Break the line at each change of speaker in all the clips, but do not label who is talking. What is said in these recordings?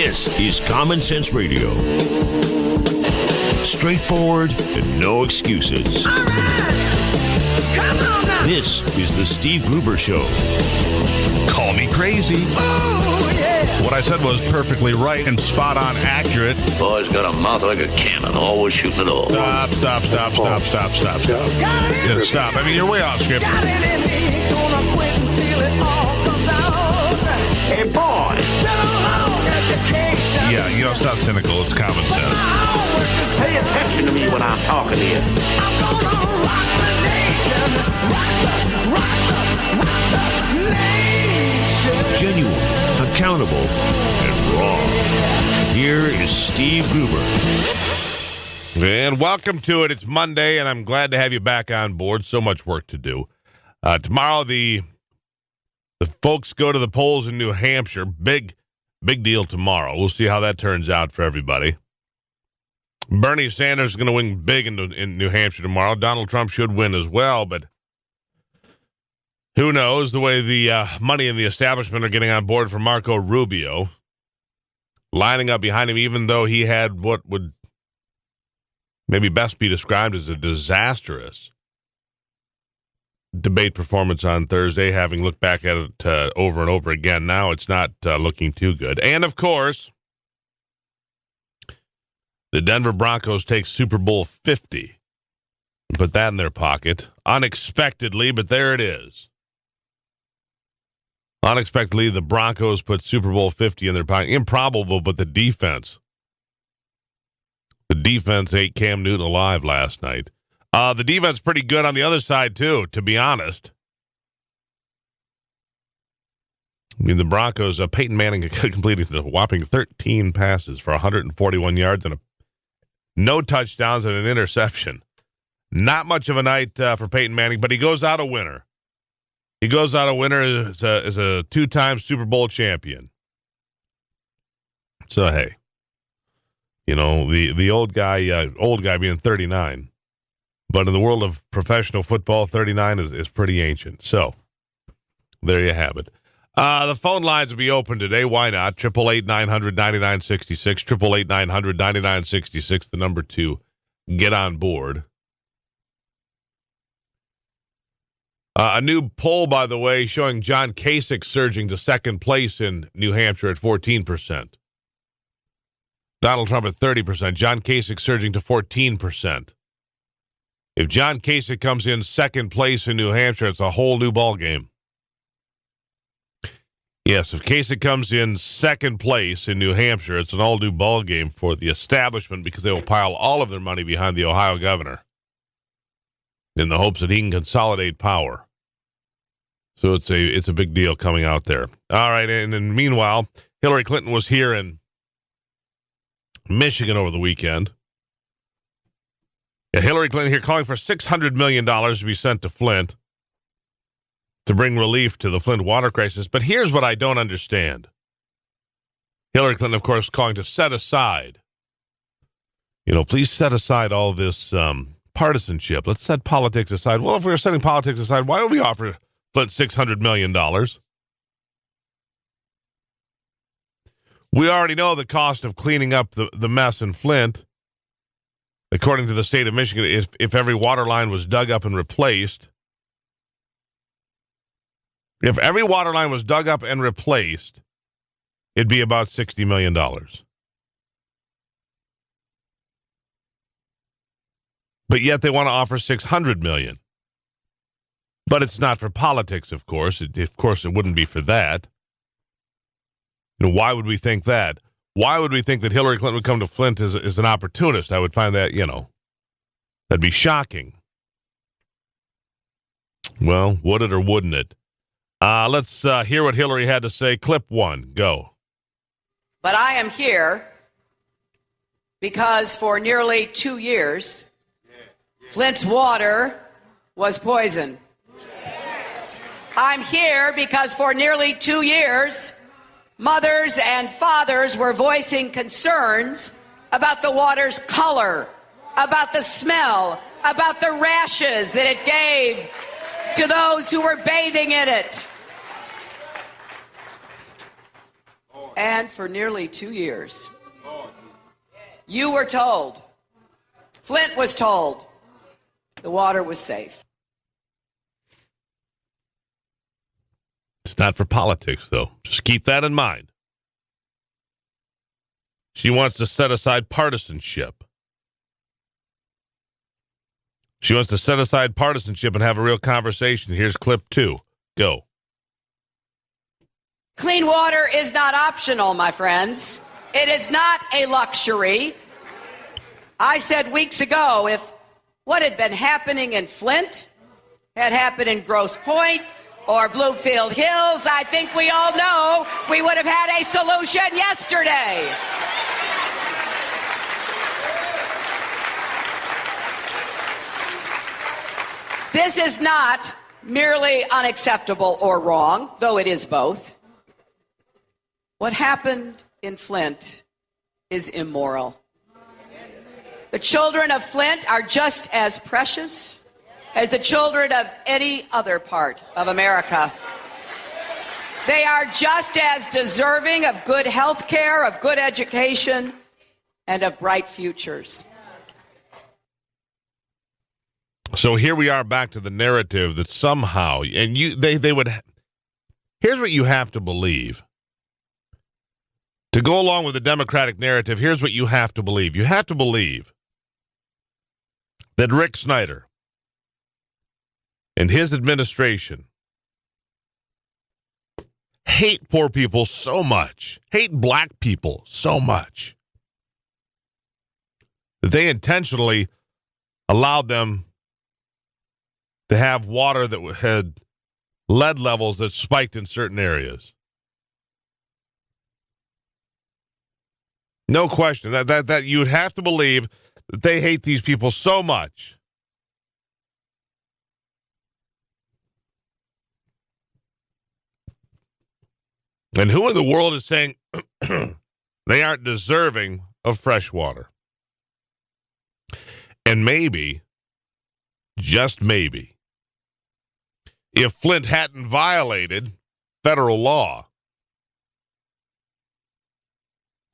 This is Common Sense Radio. Straightforward and no excuses.
All right. Come on now.
This is the Steve Gruber Show.
Call me crazy.
Oh, yeah.
What I said was perfectly right and spot on accurate.
Boy's got a mouth like a cannon, always shooting it all.
Stop. Yeah, stop. I mean, you're way off script.
Got it in me. Gonna quit until it all comes out.
Hey, boy!
Been a long education.
Yeah, you know, it's not cynical. It's common sense.
Pay attention to me when I'm talking to you.
I'm gonna rock the nation. Rock the nation.
Genuine, accountable, and raw. Here is Steve Gruber.
And welcome to it. It's Monday, and I'm glad to have you back on board. So much work to do. Tomorrow, the folks go to the polls in New Hampshire. Big deal tomorrow. We'll see how that turns out for everybody. Bernie Sanders is going to win big in New Hampshire tomorrow. Donald Trump should win as well, but who knows? The way the money and the establishment are getting on board for Marco Rubio, lining up behind him, even though he had what would maybe best be described as a disastrous debate performance on Thursday, having looked back at it over and over again. Now it's not looking too good. And, of course, the Denver Broncos take Super Bowl 50 and put that in their pocket. Unexpectedly, but there it is. Unexpectedly, the Broncos put Super Bowl 50 in their pocket. Improbable, but the defense ate Cam Newton alive last night. The defense pretty good on the other side, too, to be honest. I mean, the Broncos, Peyton Manning completed a whopping 13 passes for 141 yards and no touchdowns and an interception. Not much of a night for Peyton Manning, but he goes out a winner. He goes out a winner as a two-time Super Bowl champion. So, hey, you know, the old guy being 39. But in the world of professional football, 39 is pretty ancient. So, there you have it. The phone lines will be open today. Why not? 888-900-9966, 888-900-9966, the number to get on board. A new poll, by the way, showing John Kasich surging to second place in New Hampshire at 14%. Donald Trump at 30%. John Kasich surging to 14%. If John Kasich comes in second place in New Hampshire, it's a whole new ballgame. Yes, if Kasich comes in second place in New Hampshire, it's an all new ballgame for the establishment because they will pile all of their money behind the Ohio governor in the hopes that he can consolidate power. So it's a big deal coming out there. All right, and then meanwhile, Hillary Clinton was here in Michigan over the weekend. Yeah, Hillary Clinton here calling for $600 million to be sent to Flint to bring relief to the Flint water crisis. But here's what I don't understand. Hillary Clinton, of course, calling to set aside, please set aside all this partisanship. Let's set politics aside. Well, if we were setting politics aside, why would we offer Flint $600 million? We already know the cost of cleaning up the mess in Flint. According to the state of Michigan, if every water line was dug up and replaced, it'd be about $60 million. But yet they want to offer $600 million. But it's not for politics, of course. Of course, it wouldn't be for that. Why would we think that? Why would we think that Hillary Clinton would come to Flint as an opportunist? I would find that, that'd be shocking. Well, would it or wouldn't it? Let's hear what Hillary had to say. Clip 1, go.
But I am here because for nearly 2 years, Flint's water was poisoned. I'm here because for nearly 2 years, mothers and fathers were voicing concerns about the water's color, about the smell, about the rashes that it gave to those who were bathing in it. And for nearly 2 years, you were told, Flint was told, the water was safe.
It's not for politics, though. Just keep that in mind. She wants to set aside partisanship. She wants to set aside partisanship and have a real conversation. Here's clip 2. Go.
Clean water is not optional, my friends. It is not a luxury. I said weeks ago, if what had been happening in Flint had happened in Grosse Pointe or Bloomfield Hills, I think we all know we would have had a solution yesterday. This is not merely unacceptable or wrong, though it is both. What happened in Flint is immoral. The children of Flint are just as precious as the children of any other part of America. They are just as deserving of good health care, of good education, and of bright futures.
So here we are back to the narrative that somehow, and they would, here's what you have to believe. To go along with the Democratic narrative, here's what you have to believe. You have to believe that Rick Snyder and his administration hate poor people so much, hate black people so much, that they intentionally allowed them to have water that had lead levels that spiked in certain areas. No question that you would have to believe that they hate these people so much. And who in the world is saying they aren't deserving of fresh water? And maybe, just maybe, if Flint hadn't violated federal law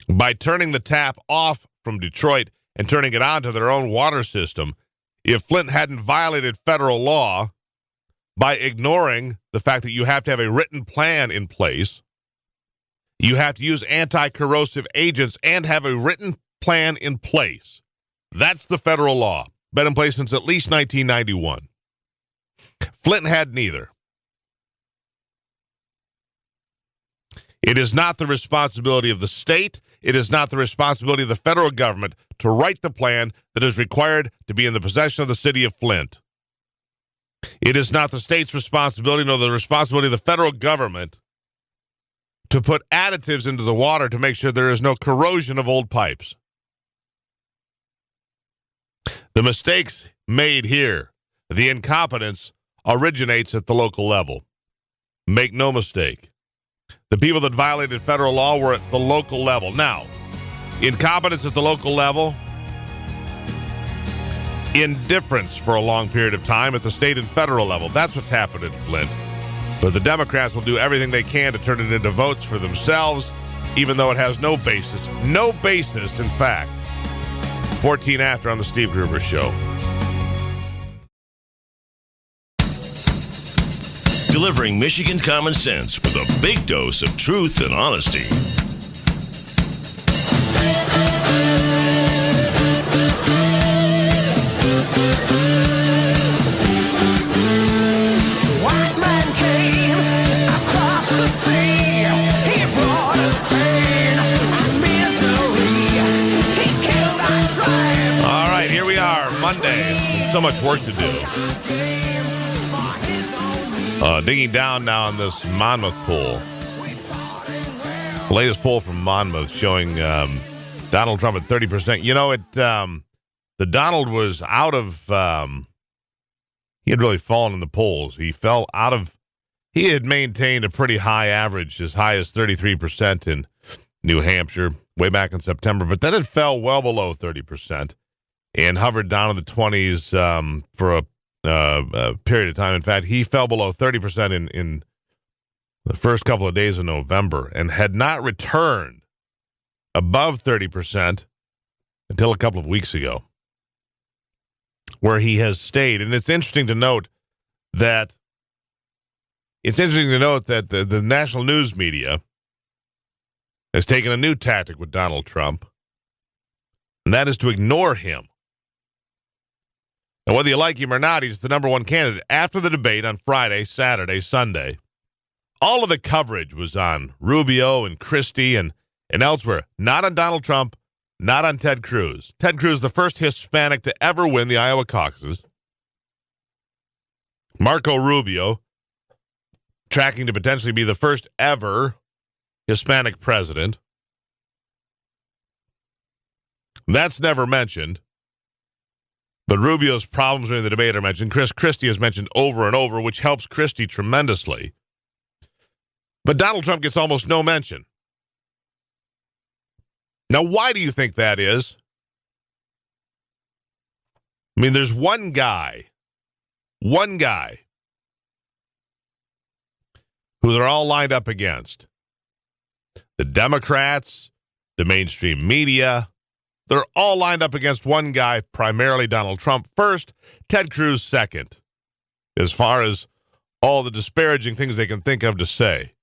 by turning the tap off from Detroit and turning it on to their own water system, if Flint hadn't violated federal law by ignoring the fact that you have to have a written plan in place, you have to use anti-corrosive agents and have a written plan in place. That's the federal law. Been in place since at least 1991. Flint had neither. It is not the responsibility of the state. It is not the responsibility of the federal government to write the plan that is required to be in the possession of the city of Flint. It is not the state's responsibility, nor the responsibility of the federal government to put additives into the water to make sure there is no corrosion of old pipes. The mistakes made here, the incompetence originates at the local level. Make no mistake. The people that violated federal law were at the local level. Now, incompetence at the local level, indifference for a long period of time at the state and federal level. That's what's happened in Flint. But the Democrats will do everything they can to turn it into votes for themselves, even though it has no basis. No basis, in fact. 14 after on the Steve Gruber Show.
Delivering Michigan common sense with a big dose of truth and honesty.
White man came across the sea. He brought us pain and misery. He killed our tribes.
All right, here we are, Monday. And so much work to do. Digging down now on this Monmouth poll. The latest poll from Monmouth showing Donald Trump at 30%. You know, the Donald was out of, he had really fallen in the polls. He fell out of, he had maintained a pretty high average, as high as 33% in New Hampshire way back in September, but then it fell well below 30% and hovered down in the 20s for a period of time. In fact, he fell below 30% in the first couple of days of November and had not returned above 30% until a couple of weeks ago, where he has stayed. And it's interesting to note that the national news media has taken a new tactic with Donald Trump, and that is to ignore him. Now, whether you like him or not, he's the number one candidate. After the debate on Friday, Saturday, Sunday, all of the coverage was on Rubio and Christie and elsewhere, not on Donald Trump, not on Ted Cruz. Ted Cruz, the first Hispanic to ever win the Iowa caucuses. Marco Rubio, tracking to potentially be the first ever Hispanic president. That's never mentioned. But Rubio's problems during the debate are mentioned. Christie is mentioned over and over, which helps Christie tremendously. But Donald Trump gets almost no mention. Now, why do you think that is? I mean, there's one guy who they're all lined up against. The Democrats, the mainstream media, they're all lined up against one guy, primarily Donald Trump first, Ted Cruz second, as far as all the disparaging things they can think of to say.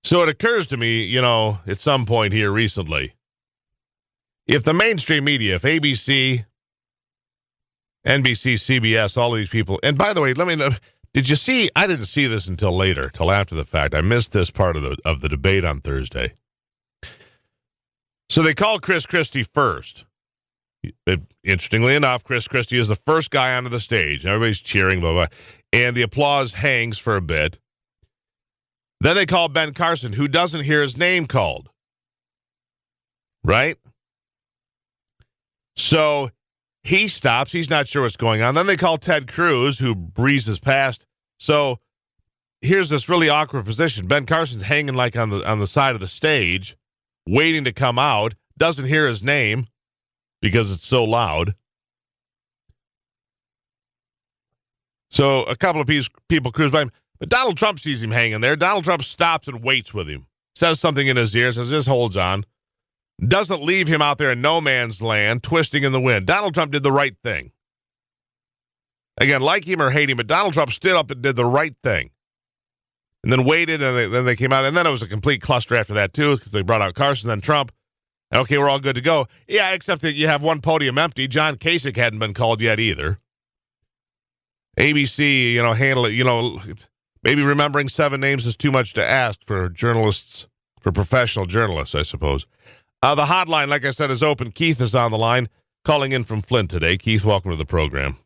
So it occurs to me, at some point here recently, if the mainstream media, if ABC, NBC, CBS, all of these people, and by the way, did you see, I didn't see this until later, till after the fact. I missed this part of the debate on Thursday. So they called Chris Christie first. Interestingly enough, Chris Christie is the first guy onto the stage. Everybody's cheering, blah, blah, and the applause hangs for a bit. Then they call Ben Carson, who doesn't hear his name called. Right? So he stops. He's not sure what's going on. Then they call Ted Cruz, who breezes past. So here's this really awkward position. Ben Carson's hanging like on the side of the stage, waiting to come out, doesn't hear his name because it's so loud. So a couple of people cruise by him. But Donald Trump sees him hanging there. Donald Trump stops and waits with him, says something in his ear, says, just holds on. Doesn't leave him out there in no man's land, twisting in the wind. Donald Trump did the right thing. Again, like him or hate him, but Donald Trump stood up and did the right thing. And then waited, and then they came out. And then it was a complete cluster after that, too, because they brought out Carson, then Trump. Okay, we're all good to go. Yeah, except that you have one podium empty. John Kasich hadn't been called yet either. ABC, handle it, maybe remembering 7 names is too much to ask for journalists, for professional journalists, I suppose. The hotline, like I said, is open. Keith is on the line, calling in from Flint today. Keith, welcome to the program.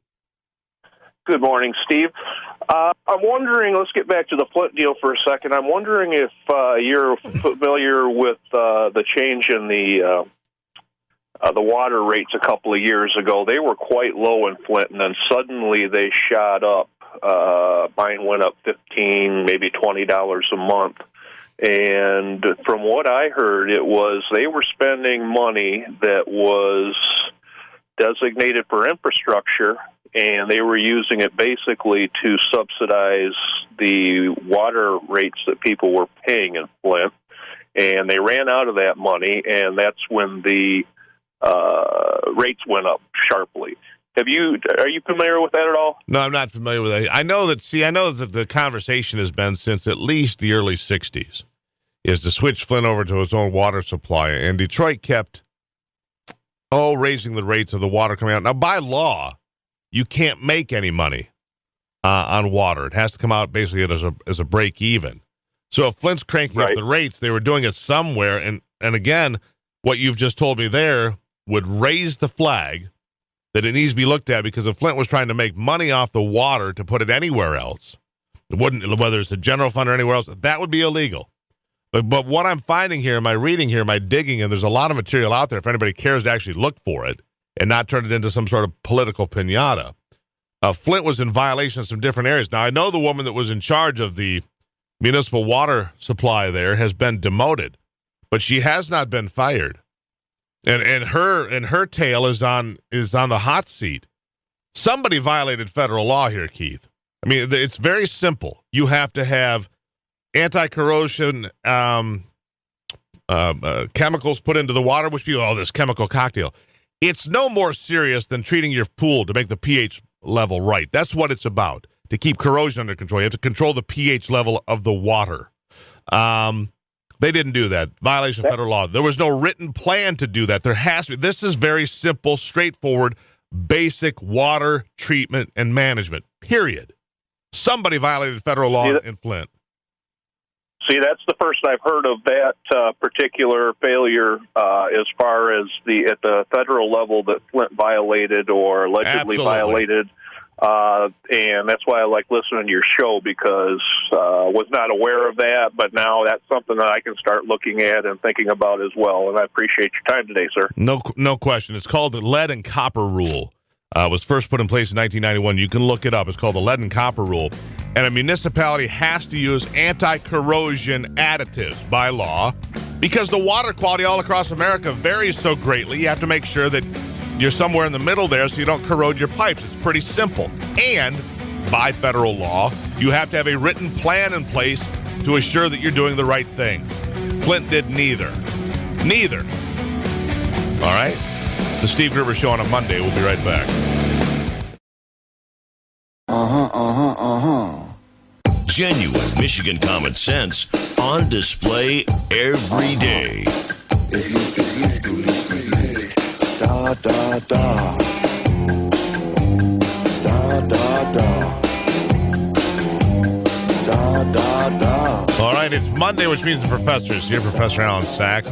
Good morning, Steve. I'm wondering, let's get back to the Flint deal for a second. I'm wondering if you're familiar with the change in the water rates a couple of years ago. They were quite low in Flint, and then suddenly they shot up. Mine went up $15, maybe $20 a month. And from what I heard, it was they were spending money that was designated for infrastructure, and they were using it basically to subsidize the water rates that people were paying in Flint. And they ran out of that money, and that's when the rates went up sharply. Are you familiar with that at all?
No, I'm not familiar with that. I know that the conversation has been since at least the early 60s is to switch Flint over to its own water supply. And Detroit kept, raising the rates of the water coming out. Now, by law, you can't make any money on water. It has to come out basically as a break even. So if Flint's cranking up the rates, they were doing it somewhere. And again, what you've just told me there would raise the flag that it needs to be looked at, because if Flint was trying to make money off the water to put it anywhere else, it wouldn't, whether it's the general fund or anywhere else, that would be illegal. But what I'm finding here, my reading here, my digging, and there's a lot of material out there if anybody cares to actually look for it and not turn it into some sort of political piñata. Flint was in violation of some different areas. Now, I know the woman that was in charge of the municipal water supply there has been demoted, but she has not been fired. And her tail is on the hot seat. Somebody violated federal law here, Keith. I mean, it's very simple. You have to have anti-corrosion chemicals put into the water, which people, this chemical cocktail. It's no more serious than treating your pool to make the pH level right. That's what it's about, to keep corrosion under control. You have to control the pH level of the water. They didn't do that. Violation of federal law. There was no written plan to do that. There has to be. This is very simple, straightforward, basic water treatment and management, period. Somebody violated federal law in Flint.
See, that's the first I've heard of that particular failure as far as at the federal level that Flint violated or allegedly violated. And that's why I like listening to your show, because was not aware of that, but now that's something that I can start looking at and thinking about as well. And I appreciate your time today, sir.
No question. It's called the lead and copper rule. It was first put in place in 1991. You can look it up. It's called the lead and copper rule. And a municipality has to use anti-corrosion additives by law because the water quality all across America varies so greatly. You have to make sure that you're somewhere in the middle there so you don't corrode your pipes. It's pretty simple. And by federal law, you have to have a written plan in place to assure that you're doing the right thing. Flint did neither. Neither. All right? The Steve Gruber Show on a Monday. We'll be right back.
Genuine Michigan common sense on display every day.
Da da da. Da da da. Da da da.
All right, it's Monday, which means the professor is here, Professor Allan Saxe.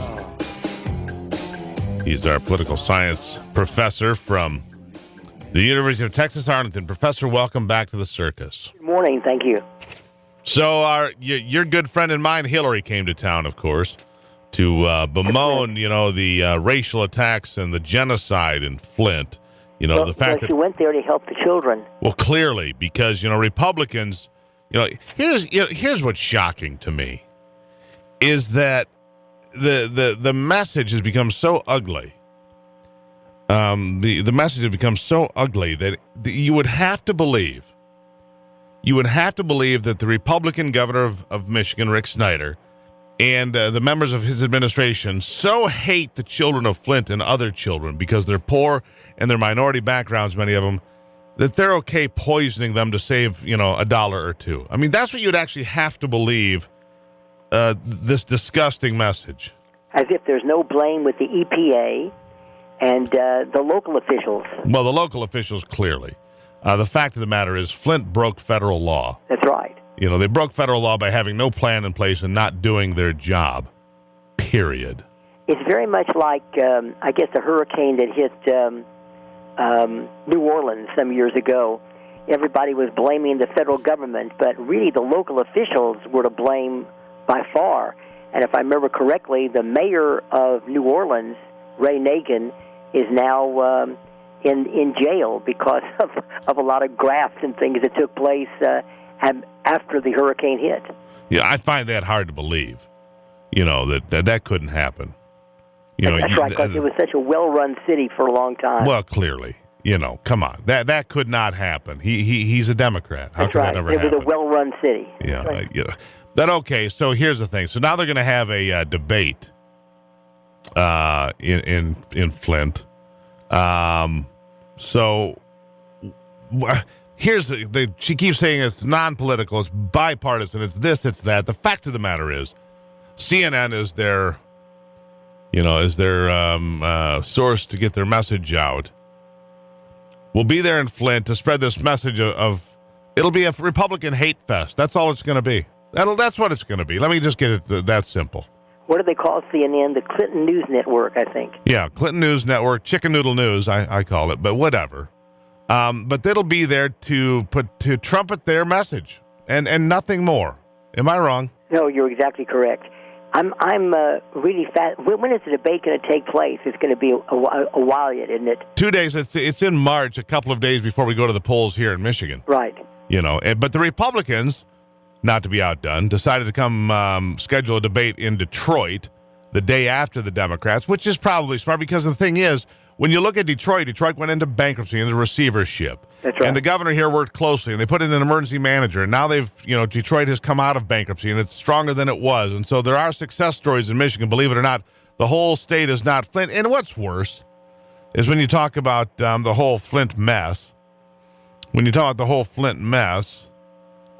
He's our political science professor from the University of Texas, Arlington. Professor, welcome back to the circus.
Good morning. Thank you.
So your good friend and mine, Hillary, came to town, of course, to bemoan, the racial attacks and the genocide in Flint. The fact that
she went there to help the children.
Well, clearly, because Republicans, here's what's shocking to me, is that the message has become so ugly. The message has become so ugly that you would have to believe. You would have to believe that the Republican governor of Michigan, Rick Snyder, and the members of his administration so hate the children of Flint and other children because they're poor and they're minority backgrounds, many of them, that they're okay poisoning them to save, a dollar or two. I mean, that's what you'd actually have to believe, this disgusting message.
As if there's no blame with the EPA and the local officials.
Well, the local officials, clearly. The fact of the matter is Flint broke federal law.
That's right.
They broke federal law by having no plan in place and not doing their job, period.
It's very much like, I guess, the hurricane that hit New Orleans some years ago. Everybody was blaming the federal government, but really the local officials were to blame by far. And if I remember correctly, the mayor of New Orleans, Ray Nagin, is now in jail because of a lot of grafts and things that took place after the hurricane hit.
Yeah, I find that hard to believe. That couldn't happen.
That's right, because it was such a well-run city for a long time.
Well, clearly, come on, that could not happen. He's a Democrat. How could that ever happen?
It was a well-run city.
Yeah,
right.
Then okay. So here's the thing. So now they're going to have a debate in Flint. So here's she keeps saying it's non-political, it's bipartisan, it's this, it's that. The fact of the matter is, CNN is their source to get their message out. We'll be there in Flint to spread this message of it'll be a Republican hate fest. That's all it's going to be. That's what it's going to be. Let me just get it that simple.
What do they call CNN? The Clinton News Network, I think.
Yeah, Clinton News Network, Chicken Noodle News, I call it, but whatever. But they'll be there to trumpet their message and nothing more. Am I wrong?
No, you're exactly correct. I'm really fast. When is the debate going to take place? It's going to be a while yet, isn't it?
2 days. It's in March, a couple of days before we go to the polls here in Michigan.
Right.
But the Republicans, not to be outdone, decided to come schedule a debate in Detroit the day after the Democrats, which is probably smart because the thing is, When you look at Detroit went into bankruptcy and the receivership.
That's right.
And the governor here worked closely, and they put in an emergency manager. And now Detroit has come out of bankruptcy, and it's stronger than it was. And so there are success stories in Michigan, believe it or not. The whole state is not Flint. And what's worse is when you talk about the whole Flint mess. When you talk about the whole Flint mess,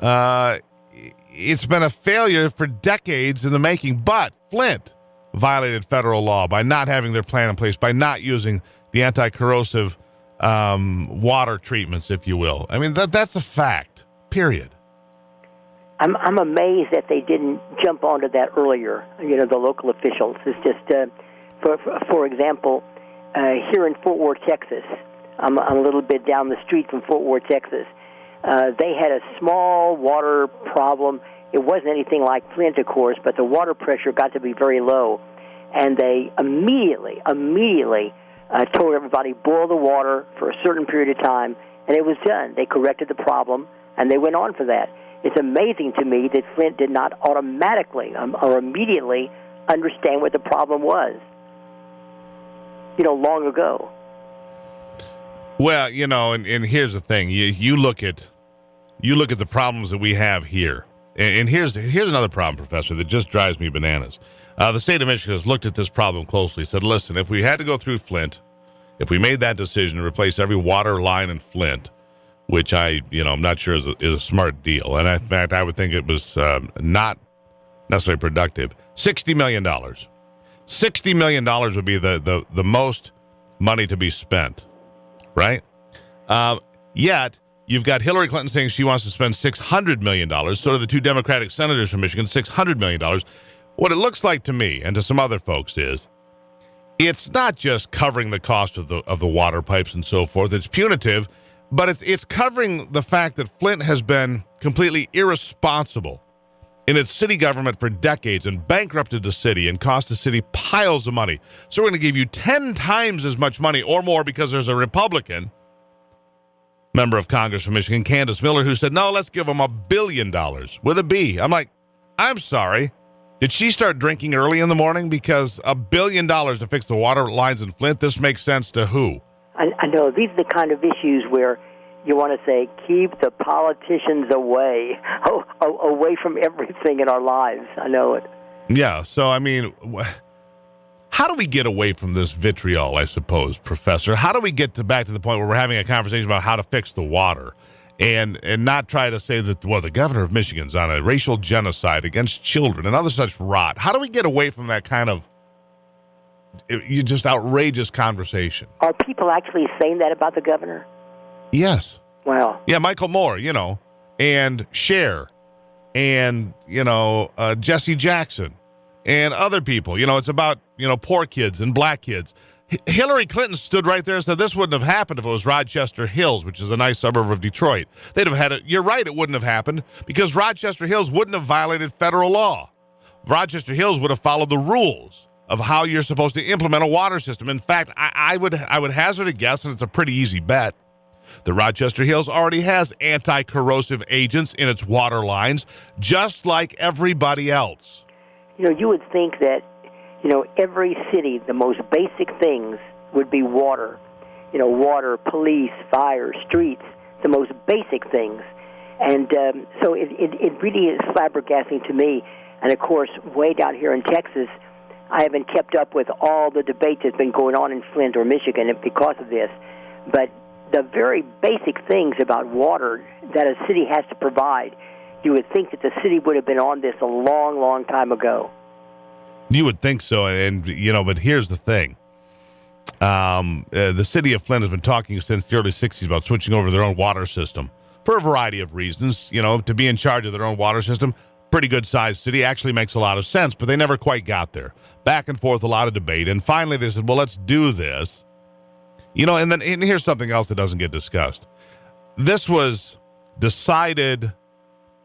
it's been a failure for decades in the making. But Flint violated federal law by not having their plan in place, by not using the anti-corrosive water treatments, if you will. I mean, that's a fact, period.
I'm amazed that they didn't jump onto that earlier, the local officials. It's just, for example, here in Fort Worth, Texas, I'm a little bit down the street from Fort Worth, Texas. They had a small water problem. It wasn't anything like Flint, of course, but the water pressure got to be very low. And they immediately told everybody, boil the water for a certain period of time, and it was done. They corrected the problem, and they went on for that. It's amazing to me that Flint did not automatically or immediately understand what the problem was, long ago.
Well, and here's the thing. You look at the problems that we have here. And here's another problem, Professor, that just drives me bananas. The state of Michigan has looked at this problem closely, said, listen, if we had to go through Flint, if we made that decision to replace every water line in Flint, which I'm not sure is a smart deal, and in fact, I would think it was not necessarily productive, $60 million. $60 million would be the most money to be spent, right? Yet, you've got Hillary Clinton saying she wants to spend $600 million. So do the two Democratic senators from Michigan, $600 million. What it looks like to me and to some other folks is it's not just covering the cost of the water pipes and so forth. It's punitive, but it's covering the fact that Flint has been completely irresponsible in its city government for decades and bankrupted the city and cost the city piles of money. So we're going to give you 10 times as much money or more because there's a Republican member of Congress from Michigan, Candace Miller, who said, no, let's give them $1 billion with a B. I'm like, I'm sorry. Did she start drinking early in the morning? Because $1 billion to fix the water lines in Flint, this makes sense to who?
I know. These are the kind of issues where you want to say, keep the politicians away from everything in our lives. I know it.
Yeah, so, I mean, how do we get away from this vitriol, I suppose, Professor? How do we get back to the point where we're having a conversation about how to fix the water and not try to say that, well, the governor of Michigan's on a racial genocide against children and other such rot? How do we get away from that kind of just outrageous conversation?
Are people actually saying that about the governor?
Yes.
Wow.
Yeah, Michael Moore, and Cher, and, Jesse Jackson, and other people. It's about, poor kids and black kids. Hillary Clinton stood right there and said this wouldn't have happened if it was Rochester Hills, which is a nice suburb of Detroit. They'd have had it. You're right, it wouldn't have happened because Rochester Hills wouldn't have violated federal law. Rochester Hills would have followed the rules of how you're supposed to implement a water system. In fact, I would hazard a guess, and it's a pretty easy bet, that Rochester Hills already has anti-corrosive agents in its water lines, just like everybody else.
You would think that, every city, the most basic things would be water. Water, police, fire, streets, the most basic things. And so it really is flabbergasting to me. And, of course, way down here in Texas, I haven't kept up with all the debate that's been going on in Flint or Michigan because of this. But the very basic things about water that a city has to provide, you would think that the city would have been on this a long, long time ago.
You would think so, and but here's the thing. The city of Flint has been talking since the early 60s about switching over to their own water system for a variety of reasons. To be in charge of their own water system, pretty good-sized city, actually makes a lot of sense, but they never quite got there. Back and forth, a lot of debate, and finally they said, well, let's do this. And here's something else that doesn't get discussed. This was decided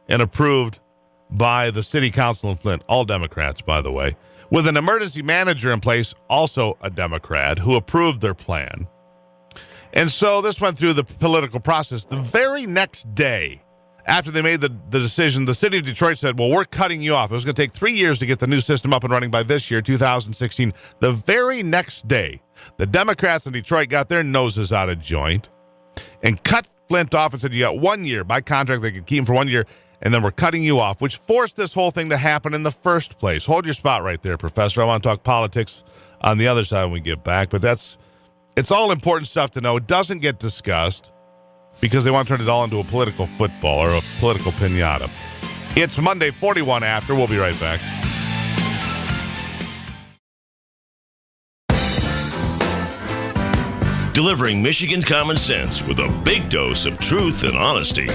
and approved by the city council in Flint, all Democrats, by the way, with an emergency manager in place, also a Democrat, who approved their plan. And so this went through the political process. The very next day after they made the decision, the city of Detroit said, well, we're cutting you off. It was going to take 3 years to get the new system up and running by this year, 2016. The very next day, the Democrats in Detroit got their noses out of joint and cut Flint off and said, you got 1 year. By contract, they could keep him for 1 year, and then we're cutting you off, which forced this whole thing to happen in the first place. Hold your spot right there, Professor. I want to talk politics on the other side when we get back, but it's all important stuff to know. It doesn't get discussed because they want to turn it all into a political football or a political piñata. It's Monday, 41 after. We'll be right back.
Delivering Michigan's common sense with a big dose of truth and honesty.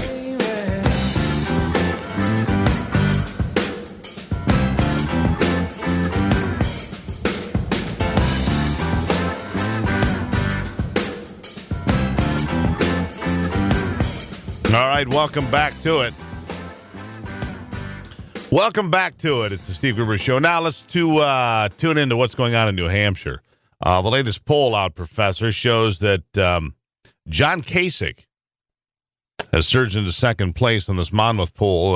All right, welcome back to it. Welcome back to it. It's the Steve Gruber Show. Now let's tune into what's going on in New Hampshire. The latest poll out, Professor, shows that John Kasich has surged into second place in this Monmouth poll.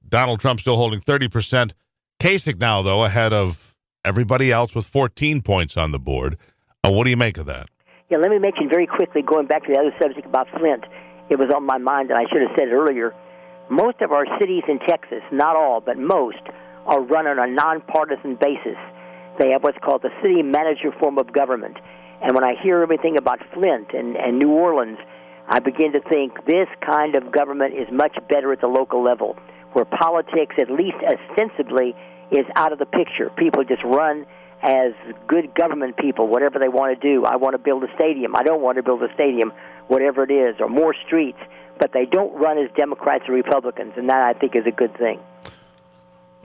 Donald Trump still holding 30%. Kasich now, though, ahead of everybody else with 14 points on the board. What do you make of that?
Yeah, let me mention very quickly, going back to the other subject about Flint. It was on my mind, and I should have said it earlier. Most of our cities in Texas, not all, but most, are run on a nonpartisan basis. They have what's called the city manager form of government. And when I hear everything about Flint and New Orleans, I begin to think this kind of government is much better at the local level, where politics, at least ostensibly, is out of the picture. People just run as good government people, whatever they want to do. I want to build a stadium. I don't want to build a stadium, whatever it is, or more streets. But they don't run as Democrats or Republicans, and that, I think, is a good thing.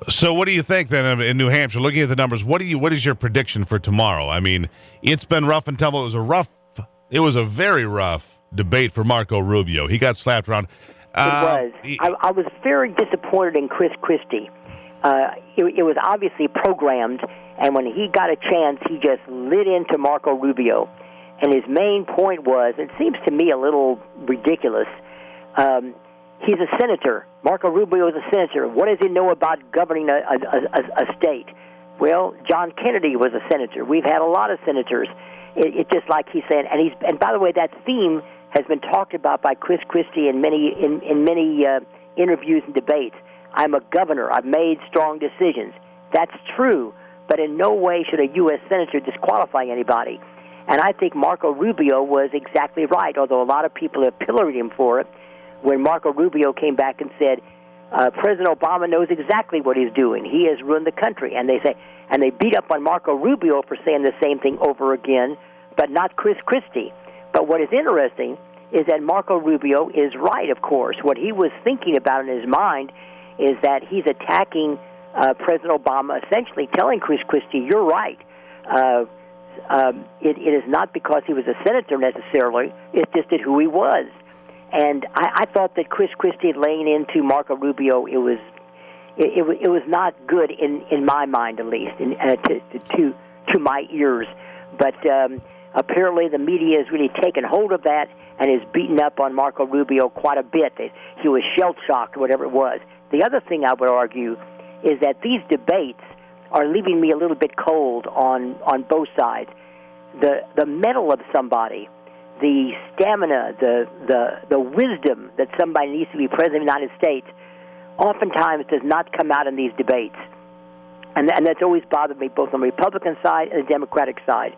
So what do you think, then, in New Hampshire? Looking at the numbers, what is your prediction for tomorrow? I mean, it's been rough and tumble. It was a very rough debate for Marco Rubio. He got slapped around.
It was. I was very disappointed in Chris Christie. It was obviously programmed, and when he got a chance, he just lit into Marco Rubio. And his main point was, it seems to me a little ridiculous, he's a senator. Marco Rubio is a senator. What does he know about governing a state? Well, John Kennedy was a senator. We've had a lot of senators. It's just like he's saying, and by the way, that theme has been talked about by Chris Christie in many interviews and debates. I'm a governor. I've made strong decisions. That's true, but in no way should a U.S. senator disqualify anybody. And I think Marco Rubio was exactly right, although a lot of people have pilloried him for it. When Marco Rubio came back and said, President Obama knows exactly what he's doing. He has ruined the country. And they beat up on Marco Rubio for saying the same thing over again, but not Chris Christie. But what is interesting is that Marco Rubio is right, of course. What he was thinking about in his mind is that he's attacking President Obama, essentially telling Chris Christie, you're right. It is not because he was a senator necessarily. It's just who he was. And I thought that Chris Christie laying into Marco Rubio, it was not good in my mind, at least, to my ears. But apparently the media has really taken hold of that and is beaten up on Marco Rubio quite a bit. He was shell-shocked, whatever it was. The other thing I would argue is that these debates are leaving me a little bit cold on both sides. The mettle of somebody, the stamina, the wisdom that somebody needs to be president of the United States, oftentimes does not come out in these debates. And that's always bothered me, both on the Republican side and the Democratic side.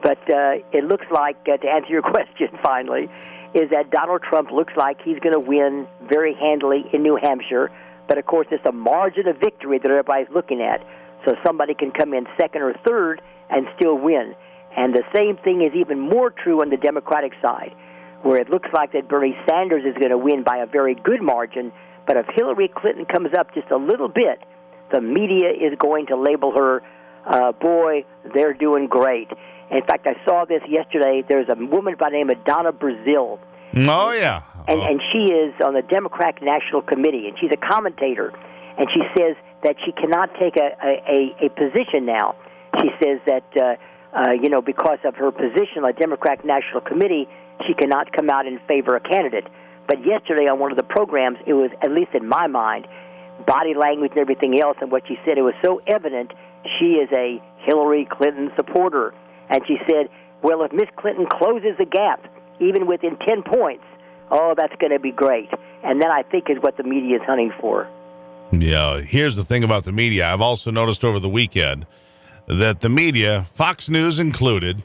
But it looks like, to answer your question finally, is that Donald Trump looks like he's going to win very handily in New Hampshire. But, of course, it's a margin of victory that everybody's looking at. So somebody can come in second or third and still win. And the same thing is even more true on the Democratic side, where it looks like that Bernie Sanders is going to win by a very good margin. But if Hillary Clinton comes up just a little bit, the media is going to label her, boy, they're doing great. In fact, I saw this yesterday. There's a woman by the name of Donna Brazile.
Oh, yeah.
And she is on the Democratic National Committee, and she's a commentator. And she says that she cannot take a position now. She says that, because of her position on the Democratic National Committee, she cannot come out and favor a candidate. But yesterday on one of the programs, it was, at least in my mind, body language and everything else, and what she said, it was so evident she is a Hillary Clinton supporter. And she said, well, if Miss Clinton closes the gap, even within 10 points, oh, that's going to be great. And that, I think, is what the media is hunting for.
Yeah, here's the thing about the media. I've also noticed over the weekend that the media, Fox News included,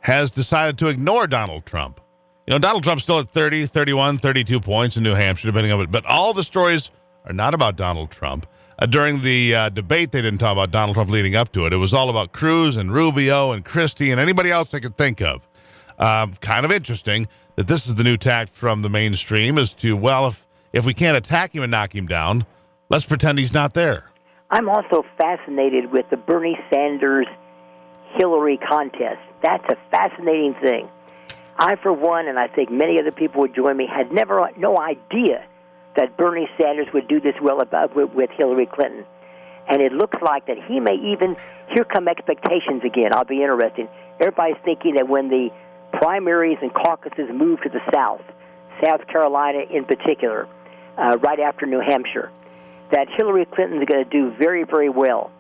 has decided to ignore Donald Trump. You know, Donald Trump's still at 30, 31, 32 points in New Hampshire, depending on it. But all the stories are not about Donald Trump. During the debate, they didn't talk about Donald Trump leading up to it. It was all about Cruz and Rubio and Christie and anybody else they could think of. Kind of interesting that this is the new tact from the mainstream is to, well, if we can't attack him and knock him down, let's pretend he's not there.
I'm also fascinated with the Bernie Sanders-Hillary contest. That's a fascinating thing. I, for one, and I think many other people would join me, had no idea that Bernie Sanders would do this well with Hillary Clinton. And it looks like that he may even, here come expectations again. I'll be interested. Everybody's thinking that when the primaries and caucuses move to the South Carolina in particular, right after New Hampshire, that Hillary Clinton is going to do very, very well.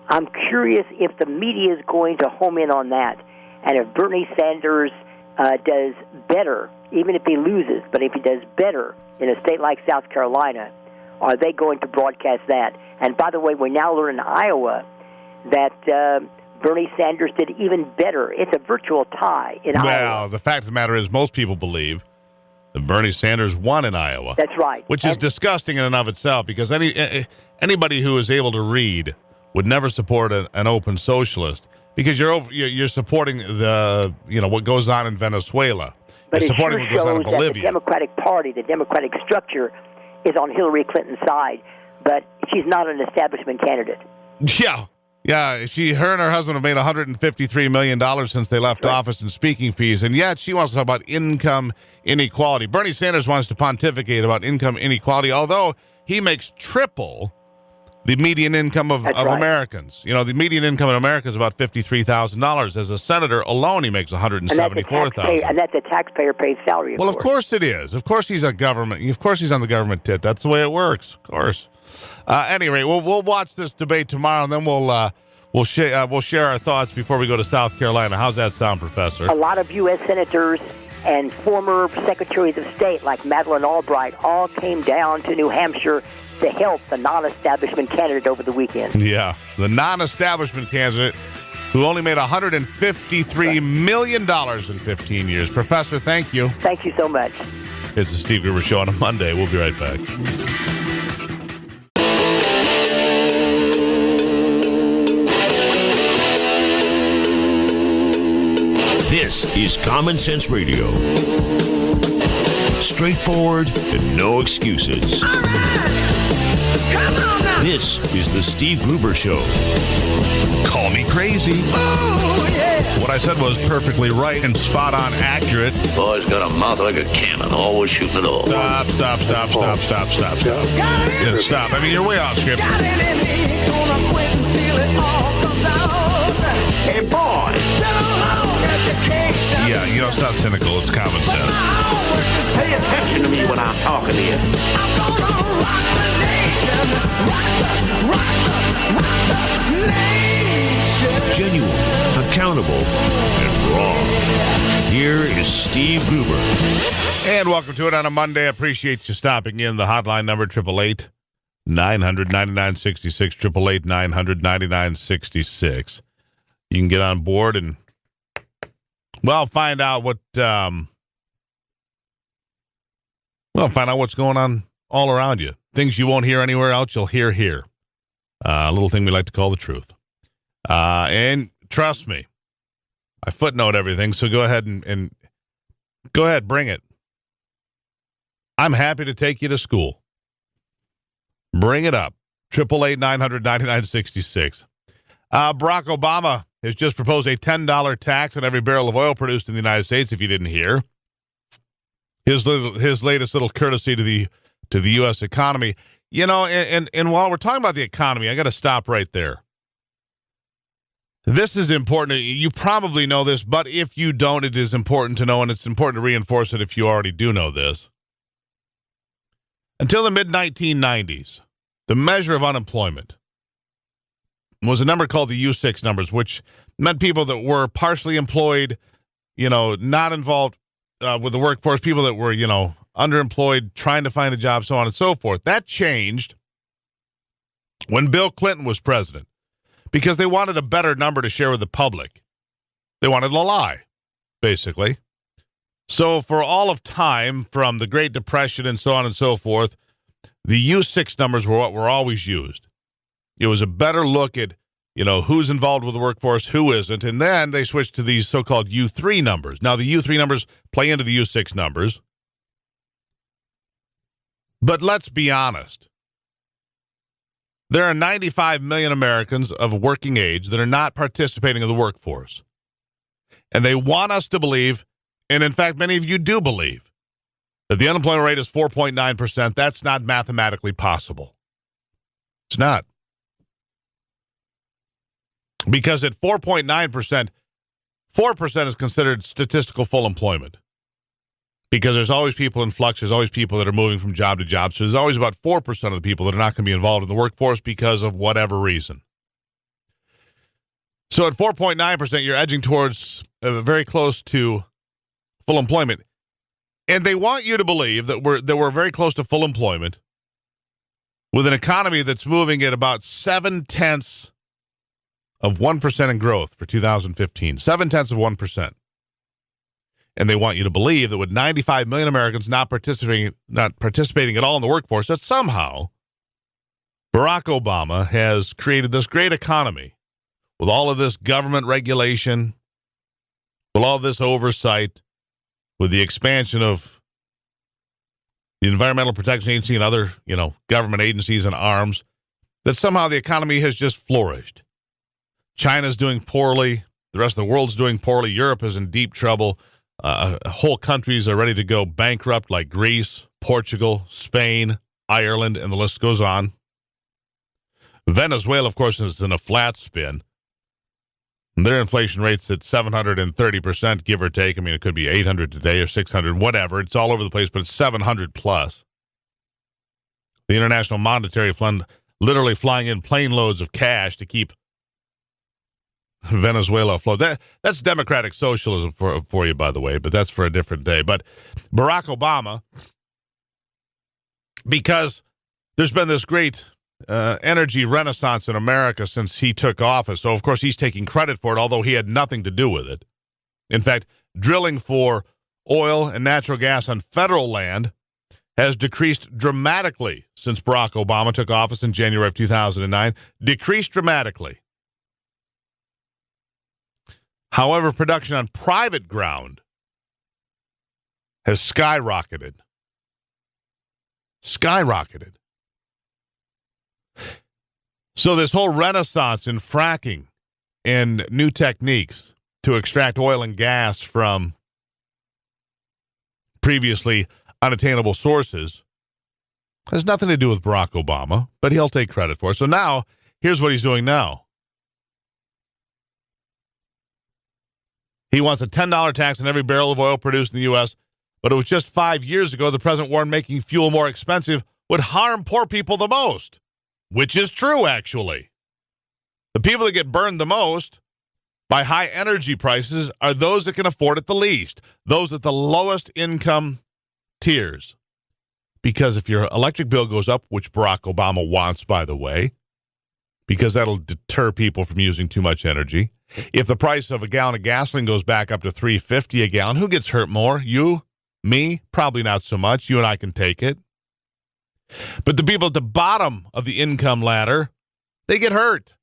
I'm curious if the media is going to home in on that, and if Bernie Sanders does better, even if he loses, but if he does better in a state like South Carolina, are they going to broadcast that? And by the way, we now learn in Iowa that Bernie Sanders did even better. It's a virtual tie in Iowa.
Well, the fact of the matter is most people believe that Bernie Sanders won in Iowa.
That's right.
Which is disgusting in and of itself, because anybody who is able to read would never support an open socialist, because you're supporting what goes on in Venezuela.
But
you're
it
supporting
sure
what goes on in
shows that
Bolivia.
the Democratic Party, the Democratic structure, is on Hillary Clinton's side, but she's not an establishment candidate.
Yeah. Her and her husband have made $153 million since they left office in speaking fees, and yet she wants to talk about income inequality. Bernie Sanders wants to pontificate about income inequality, although he makes triple the median income of Americans. You know, the median income in America is about $53,000. As a senator alone, he makes $174,000.
And that's a taxpayer-paid salary.
Well, of course it is. Of course he's a government. Of course he's on the government tit. That's the way it works. Of course. Anyway, we'll watch this debate tomorrow, and then we'll share our thoughts before we go to South Carolina. How's that sound, Professor?
A lot of U.S. senators and former secretaries of state like Madeleine Albright all came down to New Hampshire to help the non-establishment candidate over the weekend.
Yeah, the non-establishment candidate who only made $153 million in 15 years. Professor, thank you.
Thank you so much.
It's the Steve Gruber Show on a Monday. We'll be right back.
This is Common Sense Radio. Straightforward and no excuses.
All right. Come on now.
This is the Steve Gruber Show.
Call me crazy.
Oh, yeah.
What I said was perfectly right and spot on accurate.
Boy's got a mouth like a cannon, always shooting it all.
Stop.
Got it.
Yeah, stop. I mean, you're way off script.
Got it in me. Gonna quit until it all comes out.
Hey, boy!
Been a long education.
Yeah, it's not cynical. It's common sense.
Pay attention to me when I'm talking to you.
I'm gonna rock the nation. Rock the nation.
Genuine, accountable, and raw. Here is Steve Gruber.
And welcome to it on a Monday. I appreciate you stopping in. The hotline number, 888-900-9966, 888-900-9966. You can get on board and, find out what's going on all around you. Things you won't hear anywhere else, you'll hear here. A little thing we like to call the truth. And trust me, I footnote everything, so go ahead and go ahead, bring it. I'm happy to take you to school. Bring it up. 888-900-9966. Barack Obama has just proposed a $10 tax on every barrel of oil produced in the United States, if you didn't hear. His latest little courtesy to the U.S. economy. And while we're talking about the economy, I got to stop right there. This is important. You probably know this, but if you don't, it is important to know, and it's important to reinforce it if you already do know this. Until the mid-1990s, the measure of unemployment was a number called the U6 numbers, which meant people that were partially employed, not involved with the workforce, people that were, underemployed, trying to find a job, so on and so forth. That changed when Bill Clinton was president because they wanted a better number to share with the public. They wanted a lie, basically. So for all of time, from the Great Depression and so on and so forth, the U6 numbers were what were always used. It was a better look at, who's involved with the workforce, who isn't, and then they switched to these so-called U3 numbers. Now, the U3 numbers play into the U6 numbers. But let's be honest. There are 95 million Americans of working age that are not participating in the workforce. And they want us to believe, and in fact, many of you do believe, that the unemployment rate is 4.9%. That's not mathematically possible. It's not. Because at 4.9%, 4% is considered statistical full employment. Because there's always people in flux, there's always people that are moving from job to job. So there's always about 4% of the people that are not going to be involved in the workforce because of whatever reason. So at 4.9%, you're edging towards very close to full employment. And they want you to believe that we're very close to full employment with an economy that's moving at about 0.7% in growth for 2015. 0.7%. And they want you to believe that with 95 million Americans not participating at all in the workforce, that somehow Barack Obama has created this great economy with all of this government regulation, with all of this oversight, with the expansion of the Environmental Protection Agency and other, government agencies and arms, that somehow the economy has just flourished. China's doing poorly. The rest of the world's doing poorly. Europe is in deep trouble. Whole countries are ready to go bankrupt, like Greece, Portugal, Spain, Ireland, and the list goes on. Venezuela, of course, is in a flat spin. And their inflation rate's at 730%, give or take. I mean, it could be 800 today or 600, whatever. It's all over the place, but it's 700 plus. The International Monetary Fund literally flying in plane loads of cash to keep Venezuela afloat. That's democratic socialism for you, by the way, but that's for a different day. But Barack Obama, because there's been this great energy renaissance in America since he took office, so of course he's taking credit for it, although he had nothing to do with it. In fact, drilling for oil and natural gas on federal land has decreased dramatically since Barack Obama took office in January of 2009. Decreased dramatically. However, production on private ground has skyrocketed. Skyrocketed. So this whole renaissance in fracking and new techniques to extract oil and gas from previously unattainable sources has nothing to do with Barack Obama, but he'll take credit for it. So now, here's what he's doing now. He wants a $10 tax on every barrel of oil produced in the U.S., but it was just 5 years ago the president warned making fuel more expensive would harm poor people the most, which is true, actually. The people that get burned the most by high energy prices are those that can afford it the least, those at the lowest income tiers. Because if your electric bill goes up, which Barack Obama wants, by the way, because that'll deter people from using too much energy. If the price of a gallon of gasoline goes back up to $3.50 a gallon, who gets hurt more? You? Me? Probably not so much. You and I can take it. But the people at the bottom of the income ladder, they get hurt.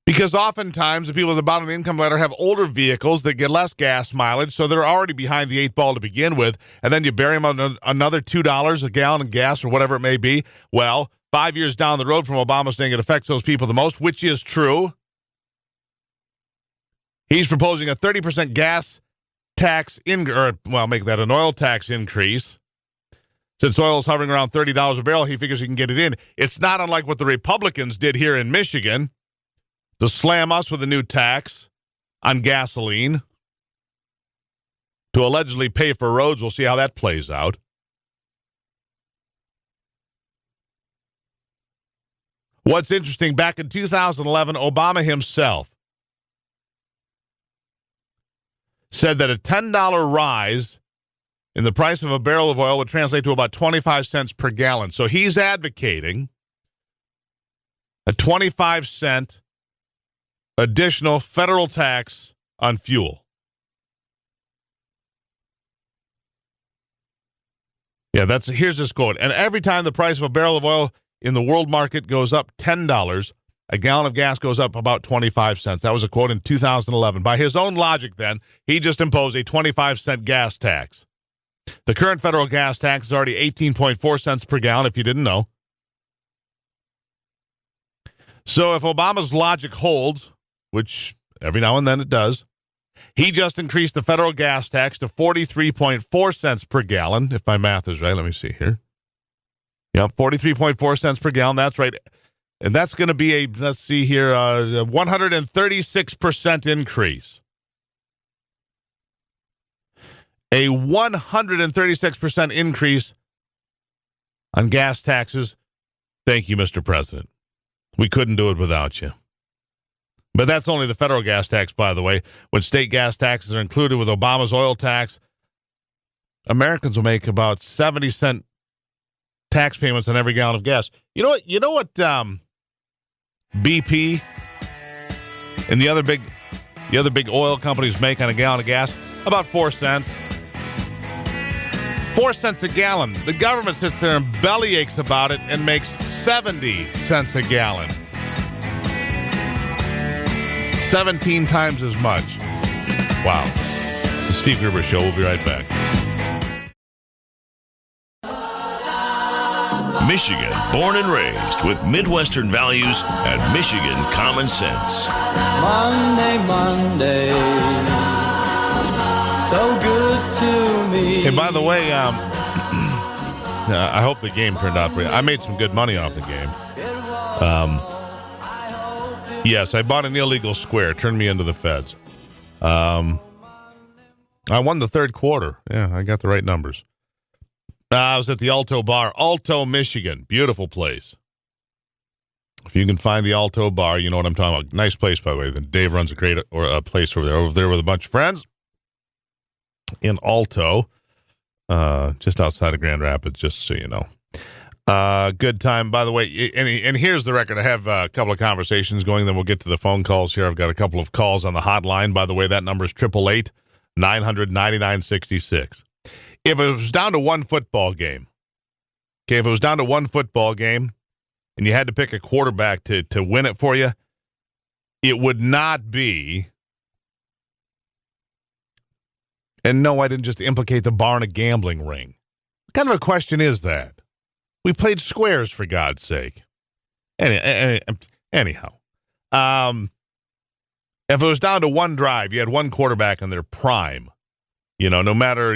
Because oftentimes the people at the bottom of the income ladder have older vehicles that get less gas mileage, so they're already behind the 8 ball to begin with, and then you bury them on another $2 a gallon of gas or whatever it may be. Well, 5 years down the road from Obama saying it affects those people the most, which is true, he's proposing a 30% gas tax, make that an oil tax increase. Since oil is hovering around $30 a barrel, he figures he can get it in. It's not unlike what the Republicans did here in Michigan to slam us with a new tax on gasoline to allegedly pay for roads. We'll see how that plays out. What's interesting, back in 2011, Obama himself said that a $10 rise in the price of a barrel of oil would translate to about 25 cents per gallon. So he's advocating a 25-cent additional federal tax on fuel. Yeah, here's this quote. And every time the price of a barrel of oil in the world market goes up $10, a gallon of gas goes up about 25 cents. That was a quote in 2011. By his own logic, then, he just imposed a 25-cent gas tax. The current federal gas tax is already 18.4 cents per gallon, if you didn't know. So if Obama's logic holds, which every now and then it does, he just increased the federal gas tax to 43.4 cents per gallon, if my math is right. Let me see here. Yep, 43.4 cents per gallon. That's right. And that's going to be a 136% increase. A 136% increase on gas taxes. Thank you, Mr. President. We couldn't do it without you. But that's only the federal gas tax, by the way. When state gas taxes are included with Obama's oil tax, Americans will make about 70-cent tax payments on every gallon of gas. You know what BP and the other big oil companies make on a gallon of gas? About 4 cents. 4 cents a gallon. The government sits there and belly aches about it and makes 70 cents a gallon. 17 times as much. Wow. The Steve Gruber Show. We'll be right back.
Michigan, born and raised with Midwestern values and Michigan common sense.
Monday, so good to me.
Hey, by the way, I hope the game turned out for you. I made some good money off the game. Yes, I bought an illegal square. Turned me into the feds. I won the third quarter. Yeah, I got the right numbers. I was at the Alto Bar, Alto, Michigan. Beautiful place. If you can find the Alto Bar, you know what I'm talking about. Nice place, by the way. Dave runs a great place over there with a bunch of friends in Alto, just outside of Grand Rapids, just so you know. Good time, by the way. And here's the record. I have a couple of conversations going, then we'll get to the phone calls here. I've got a couple of calls on the hotline. By the way, that number is 888-900-9966. If it was down to one football game, and you had to pick a quarterback to win it for you, it would not be, and no, I didn't just implicate the bar in a gambling ring. What kind of a question is that? We played squares, for God's sake. Anyhow, if it was down to one drive, you had one quarterback in their prime, no matter,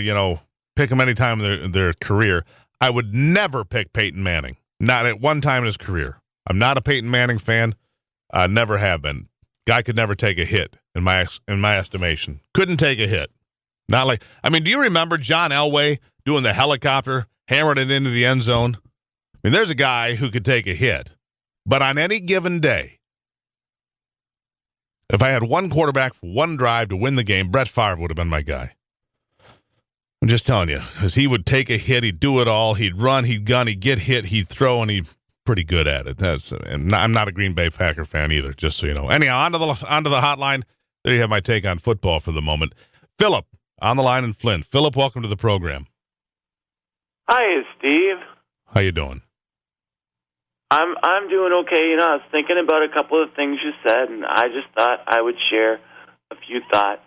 pick them any time in their career, I would never pick Peyton Manning. Not at one time in his career. I'm not a Peyton Manning fan. Never have been. Guy could never take a hit, in my estimation. Couldn't take a hit. Not like, do you remember John Elway doing the helicopter, hammering it into the end zone? There's a guy who could take a hit. But on any given day, if I had one quarterback for one drive to win the game, Brett Favre would have been my guy. I'm just telling you, because he would take a hit, he'd do it all, he'd run, he'd gun, he'd get hit, he'd throw, and he's pretty good at it. And I'm not a Green Bay Packer fan either, just so you know. Anyhow, onto the hotline. There you have my take on football for the moment. Philip, on the line in Flint. Philip, welcome to the program.
Hi, Steve.
How you doing?
I'm doing okay. I was thinking about a couple of things you said, and I just thought I would share a few thoughts.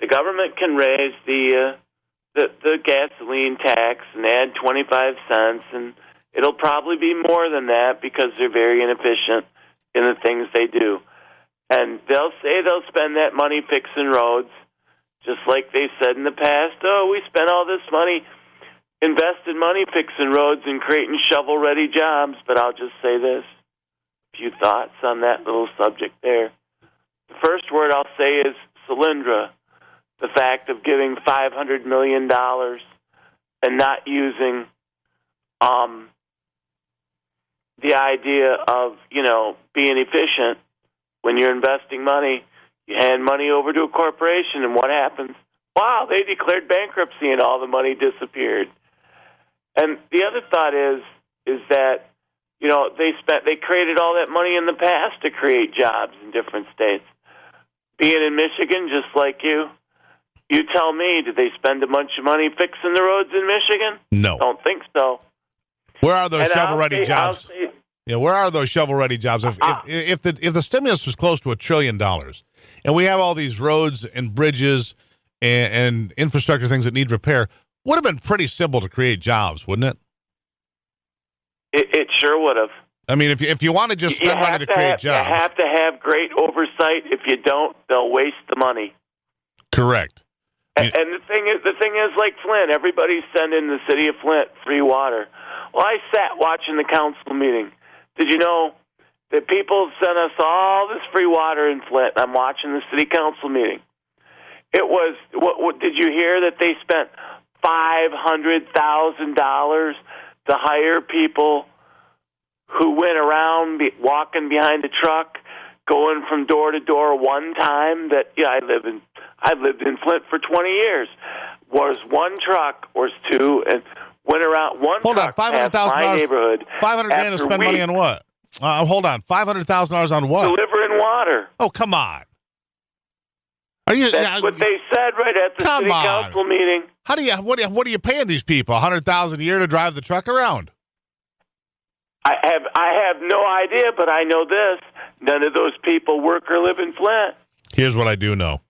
The government can raise the gasoline tax and add 25 cents, and it'll probably be more than that because they're very inefficient in the things they do. And they'll say they'll spend that money fixing roads, just like they said in the past. Oh, we spent all this money, invested money fixing roads and creating shovel-ready jobs. But I'll just say this. few thoughts on that little subject there. The first word I'll say is Solyndra, the fact of giving $500 million and not using the idea of, being efficient. When you're investing money, you hand money over to a corporation, and what happens? Wow, they declared bankruptcy and all the money disappeared. And the other thought is that, they created all that money in the past to create jobs in different states. Being in Michigan, just like you tell me, did they spend a bunch of money fixing the roads in Michigan?
No.
Don't think so.
Where are those
And
shovel-ready jobs? Yeah, where are those shovel-ready jobs? If the stimulus was close to $1 trillion, and we have all these roads and bridges and infrastructure things that need repair, would have been pretty simple to create jobs, wouldn't it?
It sure would have.
I mean, if you want to just spend money to create jobs,
you have to have great oversight. If you don't, they'll waste the money.
Correct.
And the thing is, like Flint, everybody's sending the city of Flint free water. Well, I sat watching the council meeting. Did you know that people sent us all this free water in Flint? I'm watching the city council meeting. It was, what did you hear that they spent $500,000 to hire people who went around walking behind the truck, going from door to door one time? That I've lived in Flint for 20 years. Was one truck, was two, and went around one
hold
truck
on, $500,000.
my neighborhood.
$500,000 to spend money on what? Hold on, $500,000 on what?
Delivering water.
Oh, come on. Are you?
That's what they said right at the city council meeting.
How do you? What are you paying these people? $100,000 a year to drive the truck around?
I have no idea, but I know this: none of those people work or live in Flint.
Here's what I do know,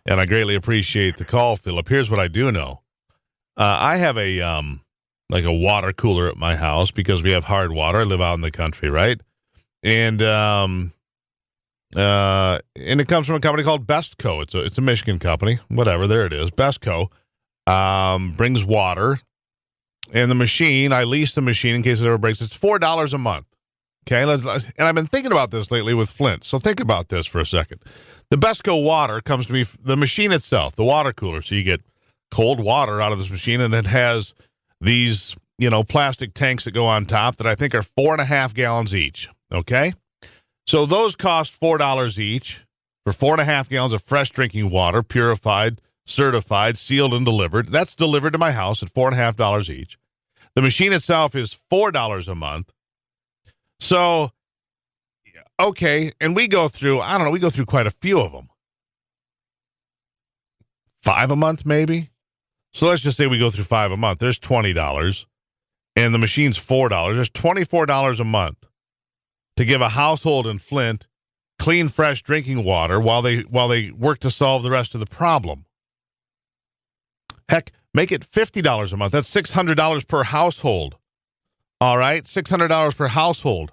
and I greatly appreciate the call, Philip. Here's what I do know: I have a like a water cooler at my house because we have hard water. I live out in the country, right? And it comes from a company called Bestco. It's a Michigan company. Whatever, there it is. Bestco brings water, and the machine, I lease the machine in case it ever breaks. It's $4 a month. Okay, and I've been thinking about this lately with Flint. So think about this for a second. The Bestco water comes to me, the machine itself, the water cooler. So you get cold water out of this machine, and it has these, plastic tanks that go on top that I think are 4.5 gallons each. Okay. So those cost $4 each for 4.5 gallons of fresh drinking water, purified, certified, sealed, and delivered. That's delivered to my house at $4.5 each. The machine itself is $4 a month. So, okay, and we go through quite a few of them. 5 a month, maybe? So let's just say we go through 5 a month. There's $20, and the machine's $4. There's $24 a month to give a household in Flint clean, fresh drinking water while they work to solve the rest of the problem. Heck, make it $50 a month. That's $600 per household. All right, $600 per household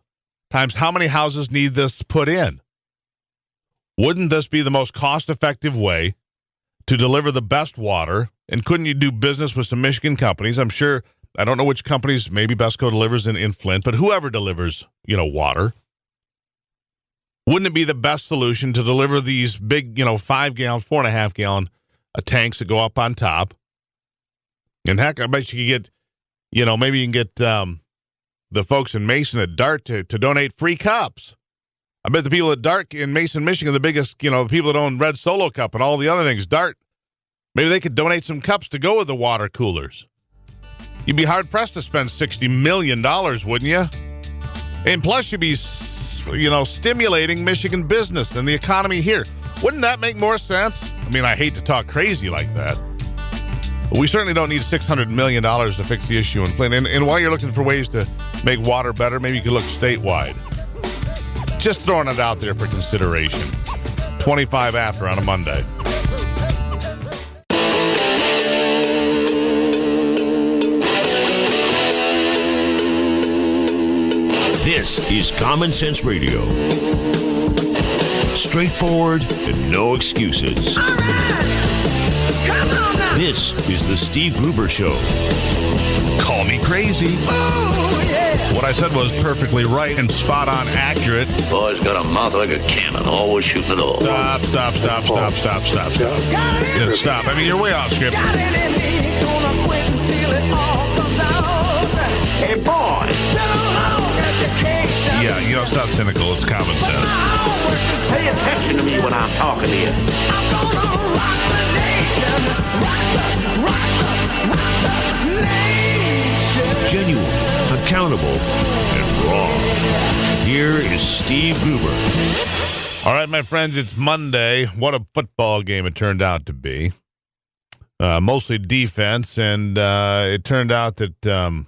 times how many houses need this put in? Wouldn't this be the most cost-effective way to deliver the best water? And couldn't you do business with some Michigan companies? I'm sure, I don't know which companies, maybe Bestco delivers in Flint, but whoever delivers, water. Wouldn't it be the best solution to deliver these big, 5 gallon, 4.5 gallon tanks that go up on top? And heck, I bet you could get, maybe you can get the folks in Mason at Dart to donate free cups. I bet the people at Dart in Mason, Michigan, the biggest, the people that own Red Solo Cup and all the other things, Dart, maybe they could donate some cups to go with the water coolers. You'd be hard-pressed to spend $60 million, wouldn't you? And plus, you'd be, stimulating Michigan business and the economy here. Wouldn't that make more sense? I mean, I hate to talk crazy like that. But we certainly don't need $600 million to fix the issue in Flint. And while you're looking for ways to make water better, maybe you could look statewide. Just throwing it out there for consideration. 25 after on a Monday.
This is Common Sense Radio. Straightforward and no excuses.
All right. Come on now.
This is the Steve Gruber Show.
Call me crazy.
Oh, yeah.
What I said was perfectly right and spot on accurate.
Boy's got a mouth like a cannon, always shooting it all.
Stop. Yeah, stop. I mean, you're way off script.
Hey, boy!
Yeah, it's not cynical. It's common sense.
Pay attention to me when I'm talking to you.
Genuine, accountable, and raw. Here is Steve Gruber.
All right, my friends, it's Monday. What a football game it turned out to be. Mostly defense, and it turned out that,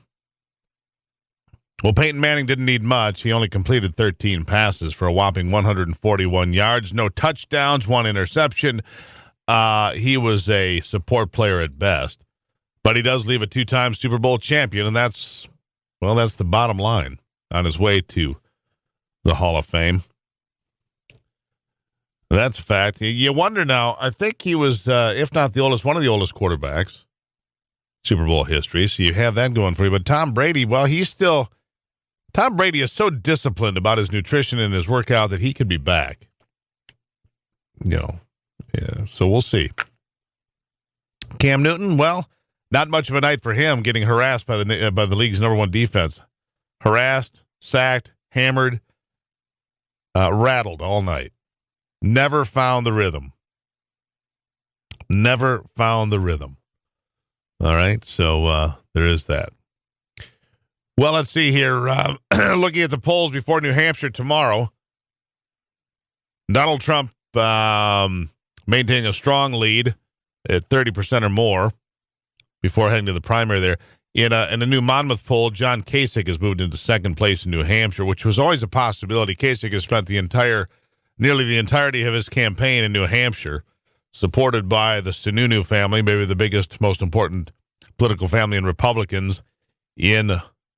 Peyton Manning didn't need much. He only completed 13 passes for a whopping 141 yards. No touchdowns, one interception. He was a support player at best. But he does leave a two-time Super Bowl champion, and that's the bottom line on his way to the Hall of Fame. That's a fact. You wonder now, I think he was, if not the oldest, one of the oldest quarterbacks, Super Bowl history, so you have that going for you. But Tom Brady, Tom Brady is so disciplined about his nutrition and his workout that he could be back. So we'll see. Cam Newton, not much of a night for him, getting harassed by the league's number one defense. Harassed, sacked, hammered, rattled all night. Never found the rhythm. All right, so there is that. Well, let's see here. Looking at the polls before New Hampshire tomorrow, Donald Trump maintaining a strong lead at 30% or more before heading to the primary there. In a new Monmouth poll, John Kasich has moved into second place in New Hampshire, which was always a possibility. Kasich has spent nearly the entirety of his campaign in New Hampshire, supported by the Sununu family, maybe the biggest, most important political family in Republicans in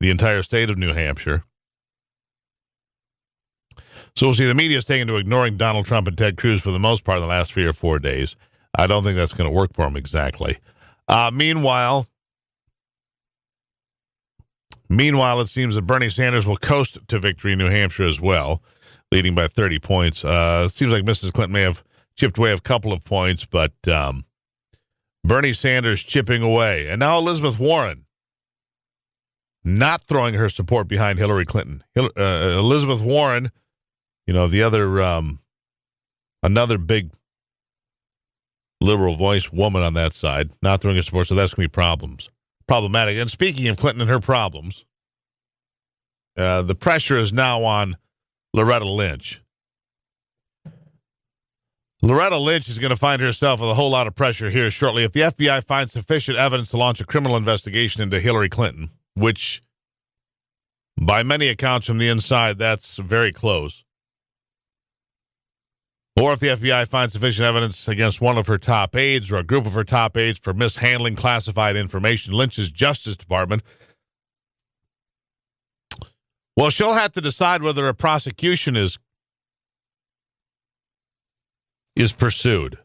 the entire state of New Hampshire. So we'll see. The media is taking to ignoring Donald Trump and Ted Cruz for the most part in the last 3 or 4 days. I don't think that's going to work for them exactly. Meanwhile, it seems that Bernie Sanders will coast to victory in New Hampshire as well, leading by 30 points. It seems like Mrs. Clinton may have chipped away a couple of points, but Bernie Sanders chipping away. And now Elizabeth Warren not throwing her support behind Hillary Clinton. Elizabeth Warren, the other, another big liberal voice woman on that side, not throwing her support, so that's going to be problematic. And speaking of Clinton and her problems, the pressure is now on Loretta Lynch. Loretta Lynch is going to find herself with a whole lot of pressure here shortly. If the FBI finds sufficient evidence to launch a criminal investigation into Hillary Clinton, which by many accounts from the inside, that's very close. Or if the FBI finds sufficient evidence against one of her top aides or a group of her top aides for mishandling classified information, Lynch's Justice Department, she'll have to decide whether a prosecution is pursued.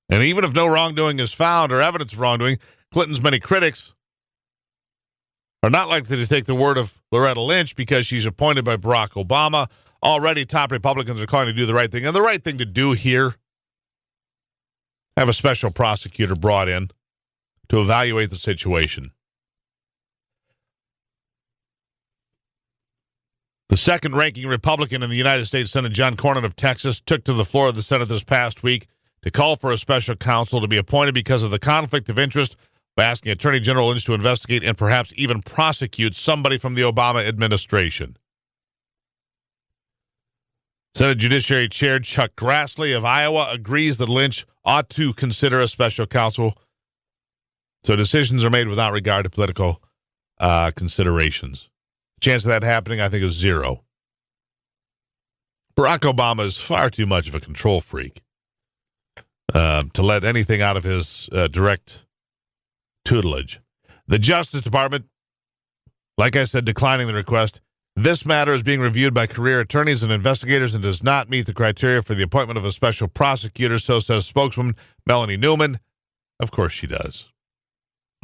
And even if no wrongdoing is found or evidence of wrongdoing, Clinton's many critics are not likely to take the word of Loretta Lynch because she's appointed by Barack Obama. Already, top Republicans are calling to do the right thing. And the right thing to do here, have a special prosecutor brought in to evaluate the situation. The second-ranking Republican in the United States Senate, John Cornyn of Texas, took to the floor of the Senate this past week to call for a special counsel to be appointed because of the conflict of interest by asking Attorney General Lynch to investigate and perhaps even prosecute somebody from the Obama administration. Senate Judiciary Chair Chuck Grassley of Iowa agrees that Lynch ought to consider a special counsel, so decisions are made without regard to political considerations. The chance of that happening, I think, is 0. Barack Obama is far too much of a control freak to let anything out of his direct tutelage. The Justice Department, like I said, declining the request. This matter is being reviewed by career attorneys and investigators and does not meet the criteria for the appointment of a special prosecutor, so says spokeswoman Melanie Newman. Of course she does.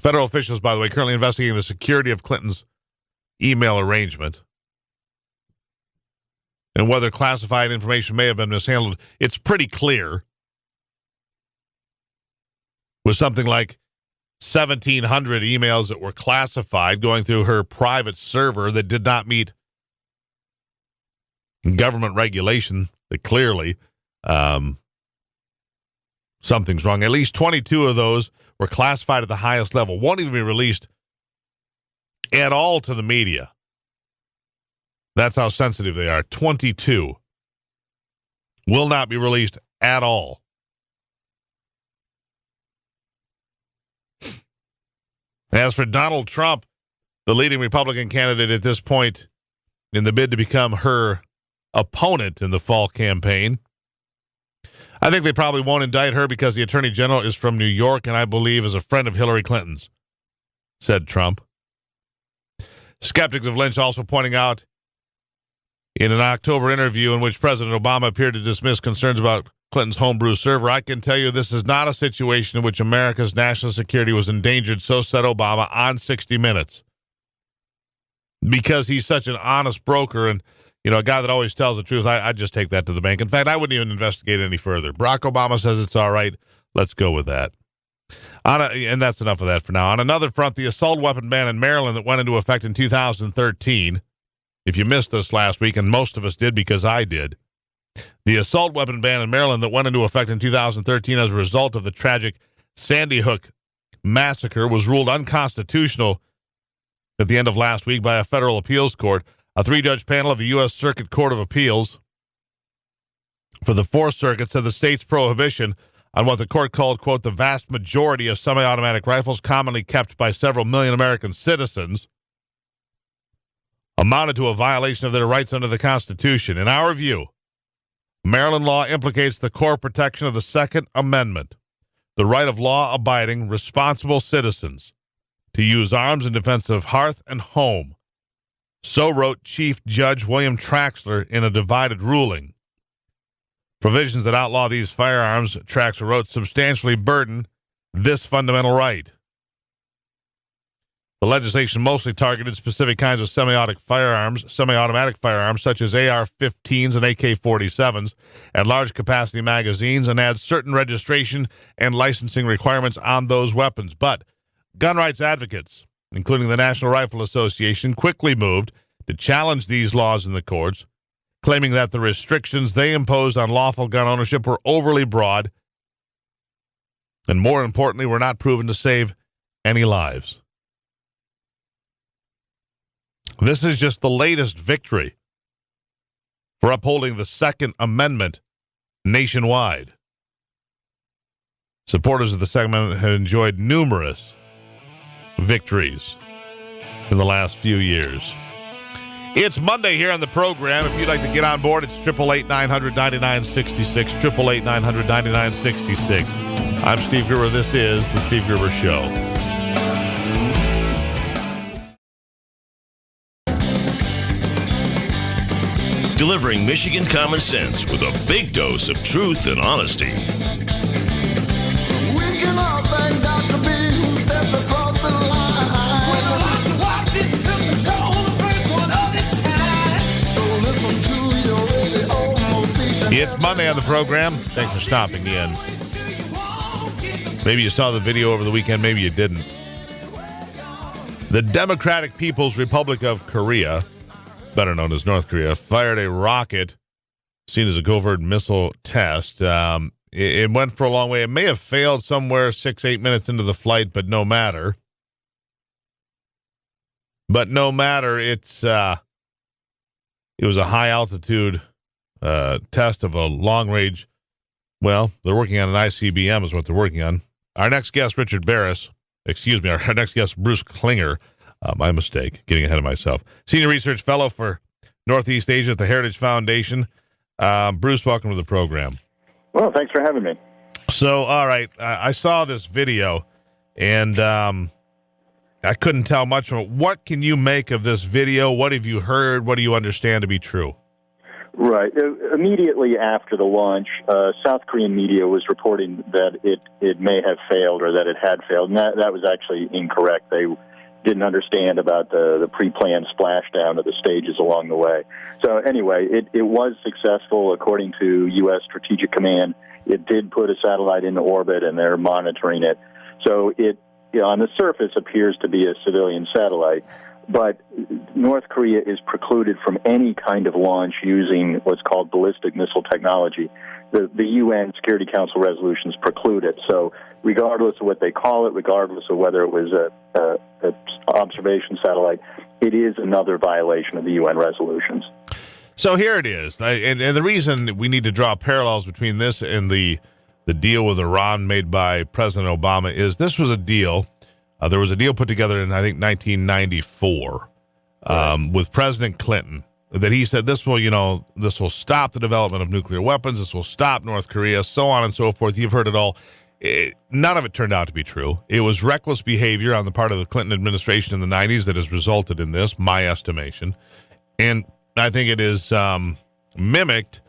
Federal officials, by the way, currently investigating the security of Clinton's email arrangement. And whether classified information may have been mishandled, it's pretty clear. With something like 1,700 emails that were classified going through her private server that did not meet government regulation, that clearly something's wrong. At least 22 of those were classified at the highest level. Won't even be released at all to the media. That's how sensitive they are. 22 will not be released at all. As for Donald Trump, the leading Republican candidate at this point in the bid to become her opponent in the fall campaign, I think they probably won't indict her because the Attorney General is from New York and I believe is a friend of Hillary Clinton's, said Trump. Skeptics of Lynch also pointing out in an October interview in which President Obama appeared to dismiss concerns about Clinton's homebrew server, I can tell you this is not a situation in which America's national security was endangered, so said Obama on 60 Minutes. Because he's such an honest broker and, a guy that always tells the truth, I'd just take that to the bank. In fact, I wouldn't even investigate any further. Barack Obama says it's all right. Let's go with that. And that's enough of that for now. On another front, the assault weapon ban in Maryland that went into effect in 2013, if you missed this last week, and most of us did because I did, the assault weapon ban in Maryland that went into effect in 2013 as a result of the tragic Sandy Hook massacre was ruled unconstitutional at the end of last week by a federal appeals court. A 3-judge panel of the U.S. Circuit Court of Appeals for the Fourth Circuit said the state's prohibition on what the court called, quote, the vast majority of semi-automatic rifles commonly kept by several million American citizens amounted to a violation of their rights under the Constitution. In our view, Maryland law implicates the core protection of the Second Amendment, the right of law-abiding, responsible citizens to use arms in defense of hearth and home. So wrote Chief Judge William Traxler in a divided ruling. Provisions that outlaw these firearms, Traxler wrote, substantially burden this fundamental right. The legislation mostly targeted specific kinds of semi-automatic firearms such as AR-15s and AK-47s, and large-capacity magazines, and adds certain registration and licensing requirements on those weapons. But gun rights advocates, including the National Rifle Association, quickly moved to challenge these laws in the courts, claiming that the restrictions they imposed on lawful gun ownership were overly broad and, more importantly, were not proven to save any lives. This is just the latest victory for upholding the Second Amendment nationwide. Supporters of the Second Amendment have enjoyed numerous victories in the last few years. It's Monday here on the program. If you'd like to get on board, it's 888-900-9966, 888-900-9966. I'm Steve Gruber. This is The Steve Gruber Show.
Delivering Michigan common sense with a big dose of truth and honesty.
Waking up and got to be who stepped across the line. With lots of watching to control the first one of its kind. So listen to your radio almost each and
It's Monday on the program. Thanks for stopping in. Maybe you saw the video over the weekend, maybe you didn't. The Democratic People's Republic of Korea, better known as North Korea, fired a rocket seen as a covert missile test. It went for a long way. It may have failed somewhere 6-8 minutes into the flight, but no matter. It was a high-altitude test of a long-range, well, they're working on an ICBM is what they're working on. Our next guest, our next guest, Bruce Klinger, my mistake, getting ahead of myself. Senior Research Fellow for Northeast Asia at the Heritage Foundation. Bruce, welcome to the program.
Well, thanks for having me.
So, all right, I saw this video, and I couldn't tell much from it. What can you make of this video? What have you heard? What do you understand to be true?
Right. Immediately after the launch, South Korean media was reporting that it may have failed or that it had failed, and that was actually incorrect. They didn't understand about the pre-planned splashdown of the stages along the way. So anyway, it was successful according to U.S. Strategic Command. It did put a satellite into orbit, and they're monitoring it. So it, on the surface, appears to be a civilian satellite, but North Korea is precluded from any kind of launch using what's called ballistic missile technology. The UN Security Council resolutions preclude it. So regardless of what they call it, regardless of whether it was an observation satellite, it is another violation of the UN resolutions.
So here it is. And the reason we need to draw parallels between this and the deal with Iran made by President Obama is this was a deal. There was a deal put together in, I think, 1994 with President Clinton that he said this will stop the development of nuclear weapons. This will stop North Korea, so on and so forth. You've heard it all. None of it turned out to be true. It was reckless behavior on the part of the Clinton administration in the 90s that has resulted in this, my estimation. And I think it is mimicked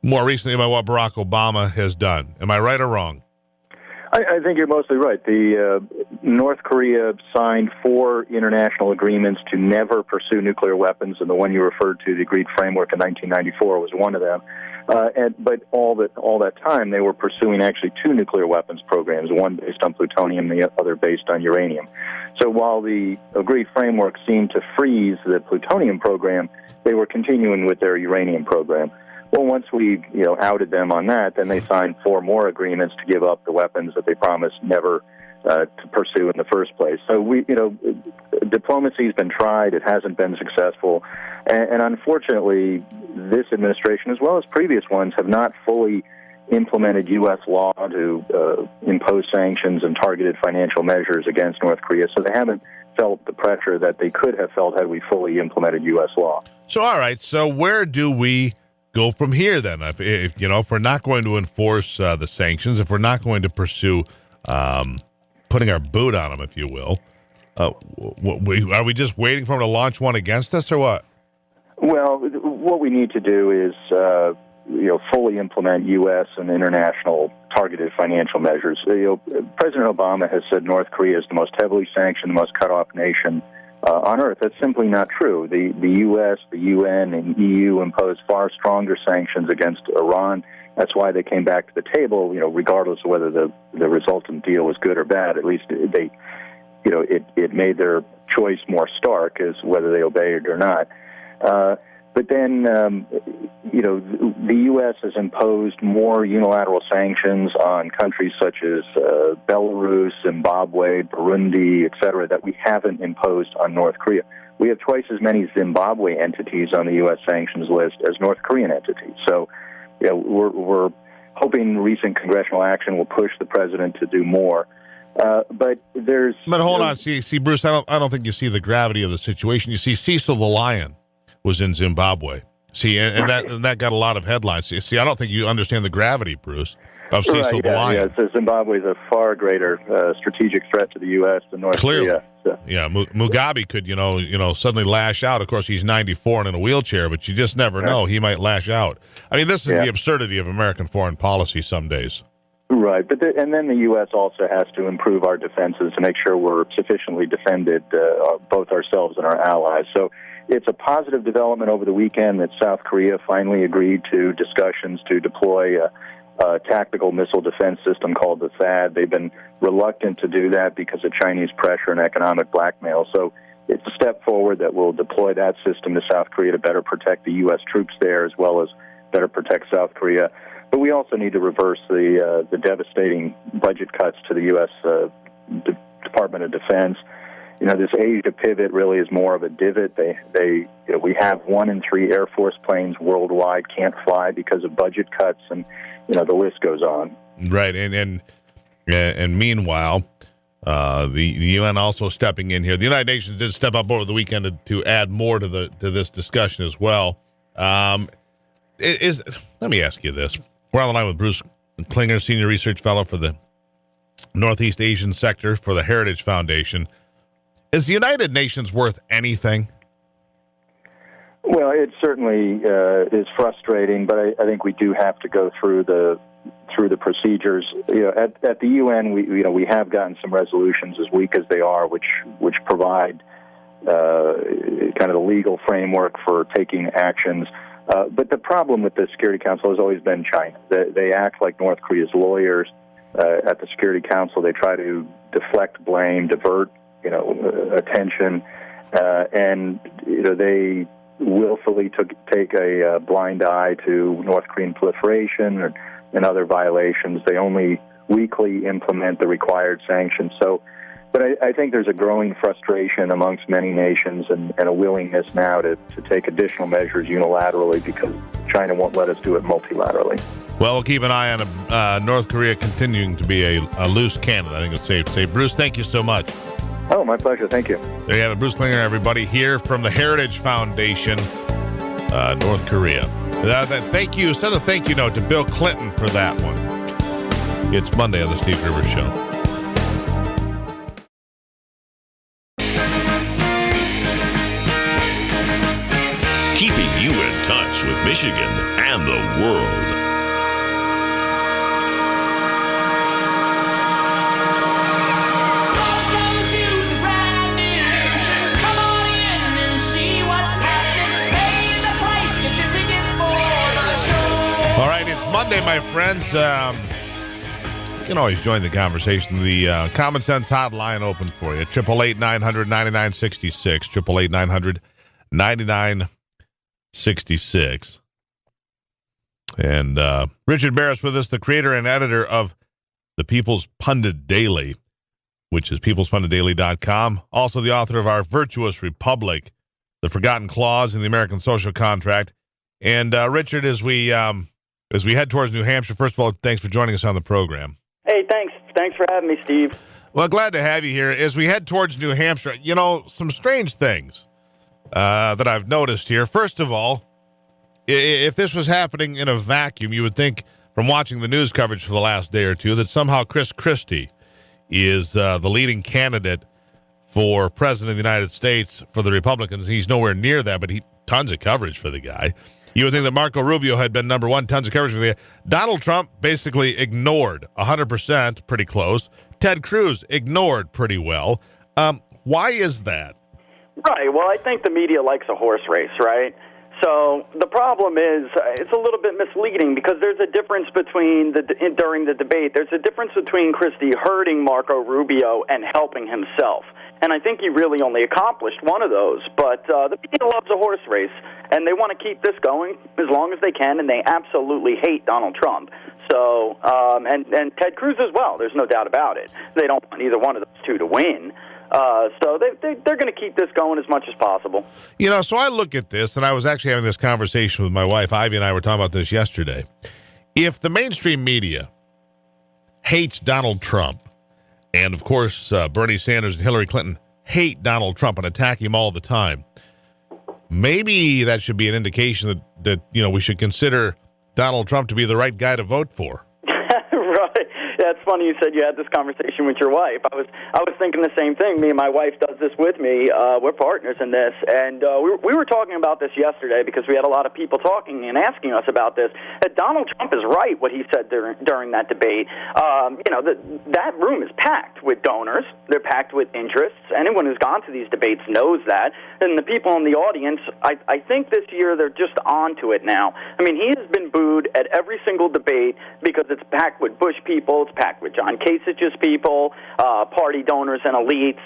more recently by what Barack Obama has done. Am I right or wrong?
I think you're mostly right. The North Korea signed 4 international agreements to never pursue nuclear weapons, and the one you referred to, the Agreed Framework in 1994, was one of them. But all that time, they were pursuing actually 2 nuclear weapons programs, one based on plutonium, the other based on uranium. So while the Agreed Framework seemed to freeze the plutonium program, they were continuing with their uranium program. Well, once we outed them on that, then they signed 4 more agreements to give up the weapons that they promised never to pursue in the first place. So diplomacy's been tried; it hasn't been successful, and unfortunately, this administration, as well as previous ones, have not fully implemented U.S. law to impose sanctions and targeted financial measures against North Korea. So they haven't felt the pressure that they could have felt had we fully implemented U.S. law.
So, all right. So, where do we go from here then? If we're not going to enforce the sanctions, if we're not going to pursue putting our boot on them, if you will, are we just waiting for them to launch one against us, or what?
Well, what we need to do is fully implement U.S. and international targeted financial measures. President Obama has said North Korea is the most heavily sanctioned, the most cut-off nation on Earth. That's simply not true. The U.S., the UN, and EU imposed far stronger sanctions against Iran. That's why they came back to the table, regardless of whether the resultant deal was good or bad. At least it made their choice more stark as whether they obeyed it or not. But then, the U.S. has imposed more unilateral sanctions on countries such as Belarus, Zimbabwe, Burundi, etc., that we haven't imposed on North Korea. We have twice as many Zimbabwe entities on the U.S. sanctions list as North Korean entities. So, we're hoping recent congressional action will push the president to do more. But
hold on, see, Bruce, I don't think you see the gravity of the situation. You see, Cecil the Lion was in Zimbabwe. See, and that got a lot of headlines. See, I don't think you understand the gravity, Bruce, of Cecil the Lion.
Yeah, so Zimbabwe is a far greater strategic threat to the U.S. than North Korea. So.
Yeah, Mugabe could, suddenly lash out. Of course, he's 94 and in a wheelchair, but you just never know. He might lash out. I mean, this is the absurdity of American foreign policy some days.
Right, and then the U.S. also has to improve our defenses to make sure we're sufficiently defended, both ourselves and our allies. So it's a positive development over the weekend that South Korea finally agreed to discussions to deploy a tactical missile defense system called the THAAD. They've been reluctant to do that because of Chinese pressure and economic blackmail. So it's a step forward that will deploy that system to South Korea to better protect the U.S. troops there as well as better protect South Korea. But we also need to reverse the devastating budget cuts to the U.S. Department of Defense. This Asia pivot really is more of a divot. We have 1 in 3 Air Force planes worldwide can't fly because of budget cuts, and the list goes on.
Right, and meanwhile, the UN also stepping in here. The United Nations did step up over the weekend to add more to this discussion as well. Let me ask you this. We're on the line with Bruce Klinger, Senior Research Fellow for the Northeast Asian Sector for the Heritage Foundation. Is the United Nations worth anything?
Well, it certainly is frustrating, but I think we do have to go through the through the procedures. At the UN, we have gotten some resolutions, as weak as they are, which provide kind of the legal framework for taking actions. But the problem with the Security Council has always been China. They act like North Korea's lawyers at the Security Council. They try to deflect blame, divert attention, and they willfully take a blind eye to North Korean proliferation and other violations. They only weakly implement the required sanctions. But I think there's a growing frustration amongst many nations and a willingness now to take additional measures unilaterally because China won't let us do it multilaterally.
Well, we'll keep an eye on North Korea continuing to be a loose cannon. I think it's safe to say. Bruce, thank you so much.
Oh, my pleasure. Thank you.
There you have it. Bruce Klinger, everybody, here from the Heritage Foundation, North Korea. Thank you. Send a thank you note to Bill Clinton for that one. It's Monday on the Steve Gruber Show.
Keeping you in touch with Michigan and the world.
All right, it's Monday, my friends. You can always join the conversation. The Common Sense Hotline open for you. 888-900-9966. 888-900-9966. And Richard Baris with us, the creator and editor of the People's Pundit Daily, which is peoplespunditdaily.com. Also the author of Our Virtuous Republic, The Forgotten Clause in the American Social Contract. And Richard, as we head towards New Hampshire, first of all, thanks for joining us on the program.
Hey, thanks. Thanks for having me, Steve.
Well, glad to have you here. As we head towards New Hampshire, some strange things that I've noticed here. First of all, if this was happening in a vacuum, you would think from watching the news coverage for the last day or two that somehow Chris Christie is the leading candidate for president of the United States for the Republicans. He's nowhere near that, but tons of coverage for the guy. You would think that Marco Rubio had been number one, tons of coverage for the guy. Donald Trump basically ignored 100%, pretty close. Ted Cruz ignored pretty well. Why is that?
Right. Well, I think the media likes a horse race, right? So the problem is it's a little bit misleading because there's a difference between during the debate. There's a difference between Christie hurting Marco Rubio and helping himself. And I think he really only accomplished one of those. But the media loves a horse race, and they want to keep this going as long as they can, and they absolutely hate Donald Trump. So, and Ted Cruz as well, there's no doubt about it. They don't want either one of those two to win. So they're going to keep this going as much as possible.
So I look at this, and I was actually having this conversation with my wife. Ivy and I were talking about this yesterday. If the mainstream media hates Donald Trump, and, of course, Bernie Sanders and Hillary Clinton hate Donald Trump and attack him all the time, maybe that should be an indication that we should consider Donald Trump to be the right guy to vote for.
Right. Yeah, it's funny you said you had this conversation with your wife. I was thinking the same thing. Me and my wife does this with me. We're partners in this, and we were talking about this yesterday because we had a lot of people talking and asking us about this. Donald Trump is right what he said during that debate. That room is packed with donors. They're packed with interests. Anyone who's gone to these debates knows that. And the people in the audience, I think this year they're just on to it now. I mean, he has been booed at every single debate because it's packed with Bush people. It's packed with John Kasich's people, party donors and elites.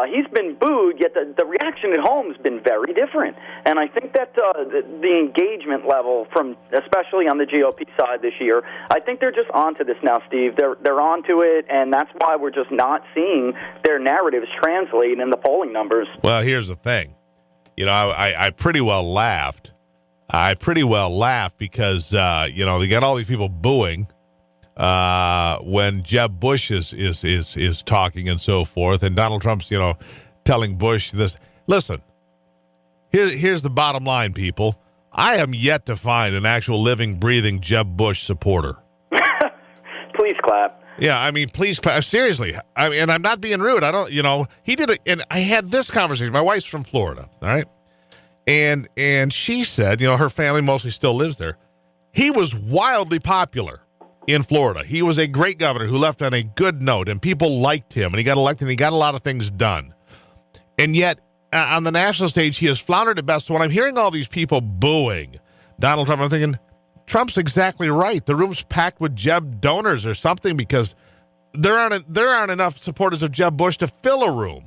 He's been booed, yet the reaction at home has been very different. And I think that the engagement level from, especially on the GOP side this year, I think they're just onto this now, Steve. They're onto it, and that's why we're just not seeing their narratives translate in the polling numbers.
Well, here's the thing. I pretty well laughed. Because, they got all these people booing when Jeb Bush is talking and so forth, and Donald Trump's, telling Bush this. Listen, here's the bottom line, people. I am yet to find an actual living, breathing Jeb Bush supporter.
Please clap.
Yeah, I mean, please clap. Seriously. And I'm not being rude. I don't, he did it. And I had this conversation. My wife's from Florida, all right? And she said, her family mostly still lives there. He was wildly popular in Florida. He was a great governor who left on a good note, and people liked him, and he got elected, and he got a lot of things done. And yet, on the national stage, he has floundered at best. So when I'm hearing all these people booing Donald Trump, I'm thinking, Trump's exactly right. The room's packed with Jeb donors or something, because there aren't enough supporters of Jeb Bush to fill a room.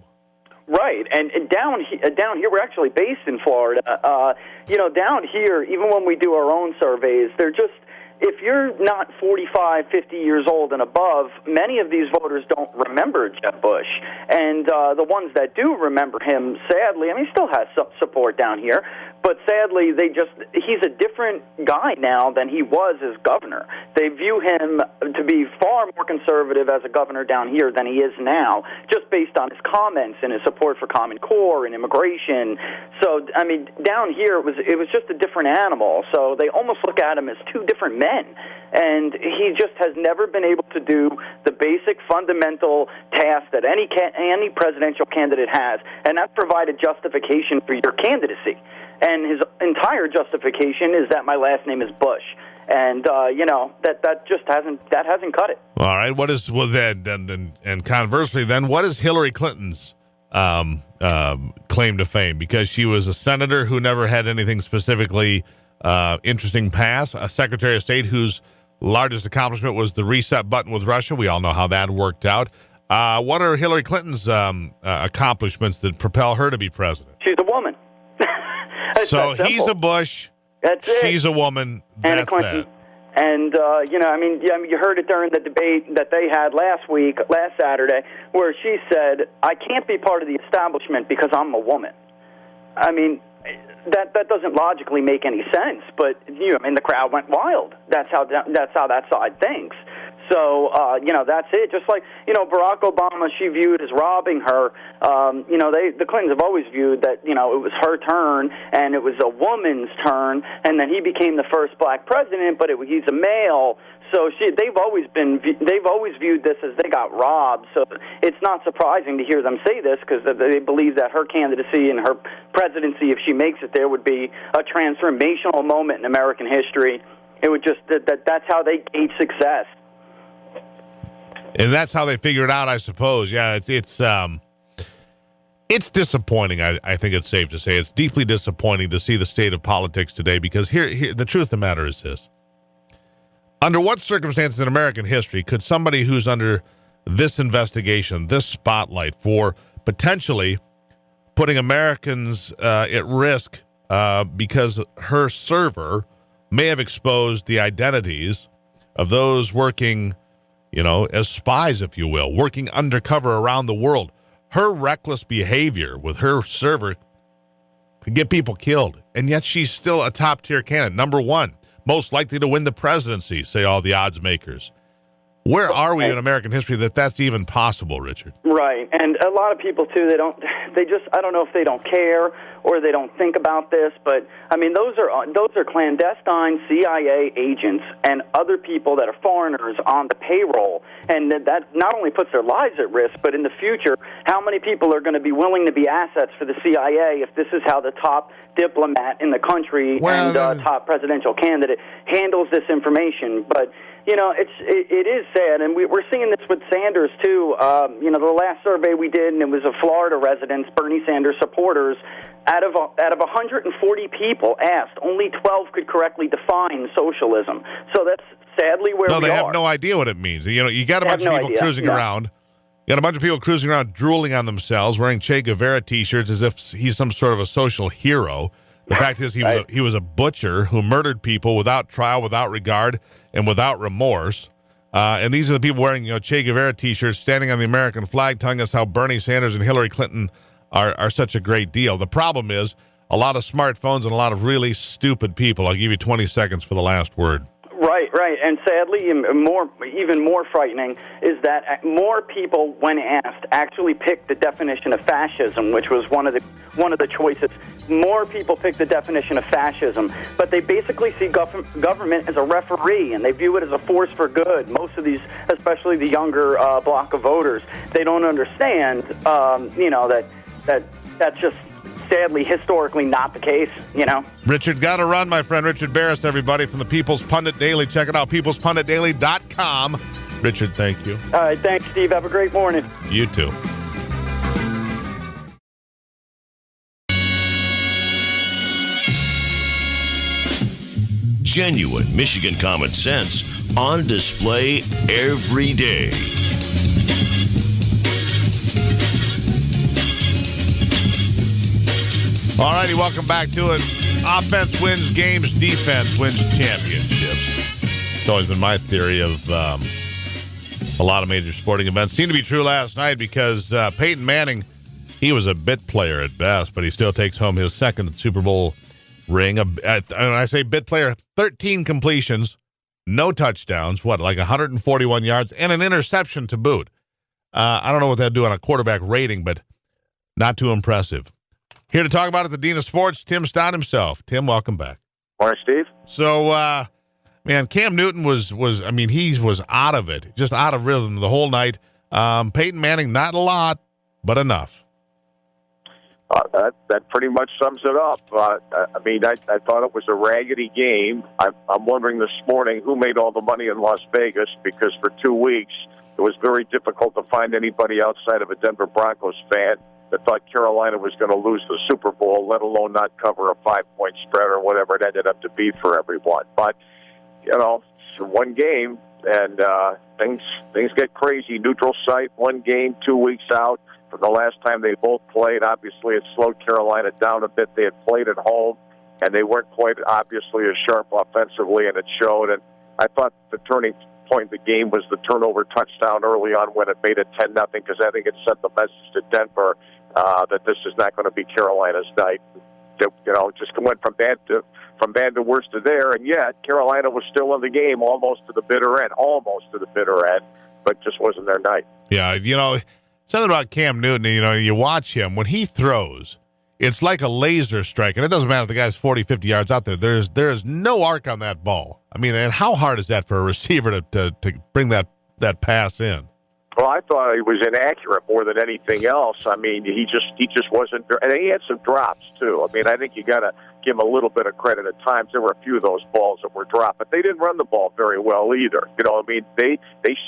Right, and down here, we're actually based in Florida. Down here, even when we do our own surveys, they're just, if you're not 45, 50 years old and above, many of these voters don't remember Jeb Bush. And the ones that do remember him, sadly, I mean, he still has some support down here, but sadly, he's a different guy now than he was as governor. They view him to be far more conservative as a governor down here than he is now, just based on his comments and his support for Common Core and immigration. So, I mean, down here, it was just a different animal. So they almost look at him as two different men. And he just has never been able to do the basic fundamental task that any presidential candidate has, and that's provide a justification for your candidacy. And his entire justification is that my last name is Bush. And that just hasn't cut it.
All right. And conversely, then, what is Hillary Clinton's claim to fame? Because she was a senator who never had anything specifically interesting pass, a Secretary of State whose largest accomplishment was the reset button with Russia. We all know how that worked out. What are Hillary Clinton's accomplishments that propel her to be president?
She's a woman.
So he's a Bush.
That's it.
She's a woman.
And
That's
a Clinton.
that.
And, you heard it during the debate that they had last Saturday, where she said, I can't be part of the establishment because I'm a woman. I mean, that doesn't logically make any sense, but, the crowd went wild. That's how that side thinks. So, that's it. Just like, Barack Obama, she viewed as robbing her. The Clintons have always viewed that, it was her turn and it was a woman's turn, and then he became the first black president, but he's a male. So they've always viewed this as they got robbed. So it's not surprising to hear them say this, because they believe that her candidacy and her presidency, if she makes it there, would be a transformational moment in American history. It would just that's how they gauge success.
And that's how they figure it out, I suppose. Yeah, it's disappointing. I think it's safe to say it's deeply disappointing to see the state of politics today, because here the truth of the matter is this. Under what circumstances in American history could somebody who's under this investigation, this spotlight for potentially putting Americans at risk because her server may have exposed the identities of those working, as spies, if you will, working undercover around the world. Her reckless behavior with her server could get people killed, and yet she's still a top-tier candidate, number one, most likely to win the presidency, say all the odds makers. Where are we in American history that's even possible, Richard?
Right, and a lot of people too. I don't know if they don't care or they don't think about this, but I mean, those are clandestine CIA agents and other people that are foreigners on the payroll, and that not only puts their lives at risk, but in the future, how many people are going to be willing to be assets for the CIA if this is how the top diplomat in the country and top presidential candidate handles this information? But it is sad, and we're seeing this with Sanders, too. The last survey we did, and it was of Florida residents, Bernie Sanders supporters, out of 140 people asked, only 12 could correctly define socialism. So that's sadly where we are.
No, they have no idea what it means. You got a bunch of people cruising around. You got a bunch of people cruising around drooling on themselves, wearing Che Guevara T-shirts as if he's some sort of a social hero. The fact is he was a butcher who murdered people without trial, without regard, and without remorse. And these are the people wearing Che Guevara T-shirts, standing on the American flag, telling us how Bernie Sanders and Hillary Clinton are such a great deal. The problem is a lot of smartphones and a lot of really stupid people. I'll give you 20 seconds for the last word.
Right. And sadly, even more frightening is that more people, when asked, actually picked the definition of fascism, which was one of the choices. More people pick the definition of fascism, but they basically see government as a referee, and they view it as a force for good. Most of these, especially the younger block of voters, they don't understand, that's just sadly, historically not the case, you know.
Richard, got to run, my friend. Richard Baris, everybody, from the People's Pundit Daily. Check it out, peoplespunditdaily.com. Richard, thank you.
All right, thanks, Steve. Have a great morning.
You too.
Genuine Michigan common sense on display every day.
All righty, welcome back to it. Offense wins games, defense wins championships. It's always been my theory of a lot of major sporting events. Seemed to be true last night because Peyton Manning, he was a bit player at best, but he still takes home his second Super Bowl ring. And I say bit player, 13 completions, no touchdowns, like 141 yards, and an interception to boot. I don't know what they'll do on a quarterback rating, but not too impressive. Here to talk about it, the Dean of Sports, Tim Staudt himself. Tim, welcome back.
Morning, Steve.
So, man, Cam Newton was he was out of it, just out of rhythm the whole night. Peyton Manning, not a lot, but enough.
That pretty much sums it up. I thought it was a raggedy game. I'm wondering this morning who made all the money in Las Vegas, because for 2 weeks it was very difficult to find anybody outside of a Denver Broncos fan that thought Carolina was going to lose the Super Bowl, let alone not cover a 5-point spread or whatever it ended up to be for everyone. But, you know, it's one game, and things get crazy. Neutral site, one game, 2 weeks out. From the last time they both played, obviously it slowed Carolina down a bit. They had played at home, and they weren't quite obviously as sharp offensively, and it showed. And I thought the turning point of the game was the turnover touchdown early on when it made it 10-0, because I think it sent the message to Denver that this is not going to be Carolina's night. That, you know, just went from bad to worse to there, and yet Carolina was still in the game almost to the bitter end, but just wasn't their night.
Yeah, you know, something about Cam Newton, you know, you watch him, when he throws, it's like a laser strike, and it doesn't matter if the guy's 40, 50 yards out there. There is no arc on that ball. I mean, and how hard is that for a receiver to bring that pass in?
Well, I thought he was inaccurate more than anything else. I mean, he just wasn't, and he had some drops too. I mean, I think you got to give him a little bit of credit at times. There were a few of those balls that were dropped, but they didn't run the ball very well either. You know, I mean, they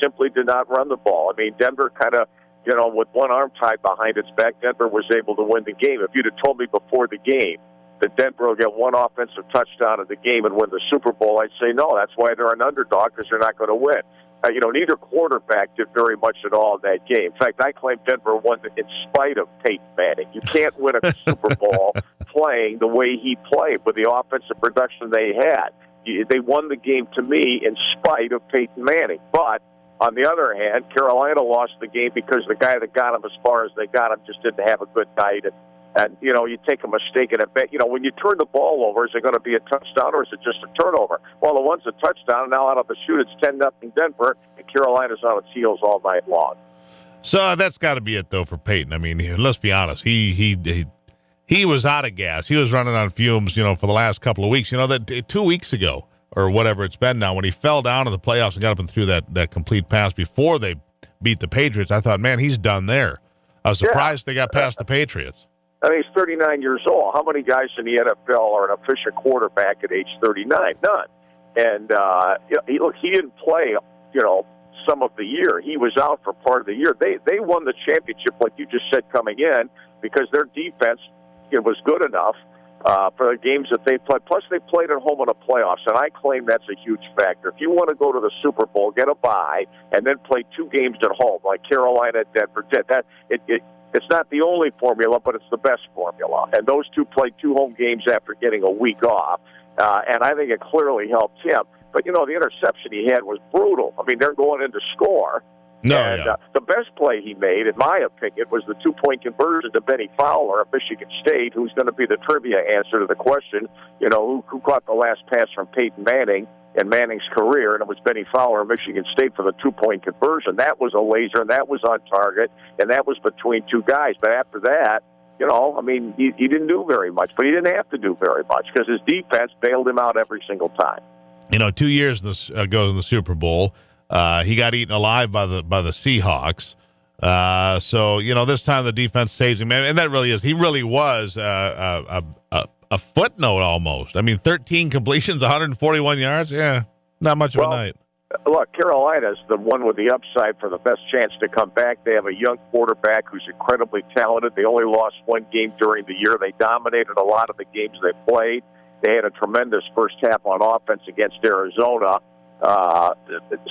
simply did not run the ball. I mean, Denver kind of, you know, with one arm tied behind its back, Denver was able to win the game. If you'd have told me before the game that Denver will get one offensive touchdown in the game and win the Super Bowl, I'd say no. That's why they're an underdog, because they're not going to win. You know, neither quarterback did very much at all in that game. In fact, I claim Denver won in spite of Peyton Manning. You can't win a Super Bowl playing the way he played with the offensive production they had. They won the game, to me, in spite of Peyton Manning. But on the other hand, Carolina lost the game because the guy that got him as far as they got him just didn't have a good night. And you know, you take a mistake in a bet. You know, when you turn the ball over, is it going to be a touchdown or is it just a turnover? Well, the one's a touchdown. Now out of the chute, it's 10-0 Denver, and Carolina's on its heels all night long.
So that's got to be it, though, for Peyton. I mean, let's be honest. He was out of gas. He was running on fumes, you know, for the last couple of weeks. You know, that 2 weeks ago or whatever it's been now, when he fell down in the playoffs and got up and threw that complete pass before they beat the Patriots, I thought, man, he's done there. I was surprised they got past the Patriots.
I mean, he's 39 years old. How many guys in the NFL are an efficient quarterback at age 39? None. And he didn't play, you know, some of the year. He was out for part of the year. They won the championship, like you just said, coming in, because their defense was good enough for the games that they played. Plus, they played at home in the playoffs, and I claim that's a huge factor. If you want to go to the Super Bowl, get a bye, and then play 2 games at home, like Carolina and Denver did. It's not the only formula, but it's the best formula. And those two played 2 home games after getting a week off, and I think it clearly helped him. But, you know, the interception he had was brutal. I mean, they're going in to score. The best play he made, in my opinion, was the 2-point conversion to Benny Fowler of Michigan State, who's going to be the trivia answer to the question, you know, who caught the last pass from Peyton Manning in Manning's career, and it was Benny Fowler of Michigan State for the 2-point conversion. That was a laser, and that was on target, and that was between 2 guys. But after that, you know, I mean, he didn't do very much, but he didn't have to do very much because his defense bailed him out every single time.
You know, 2 years ago in the Super Bowl, he got eaten alive by the Seahawks. So, this time the defense saves him. And that really is. He really was a footnote almost. I mean, 13 completions, 141 yards. Yeah, not much of a night.
Look, Carolina's the one with the upside for the best chance to come back. They have a young quarterback who's incredibly talented. They only lost one game during the year. They dominated a lot of the games they played. They had a tremendous first half on offense against Arizona.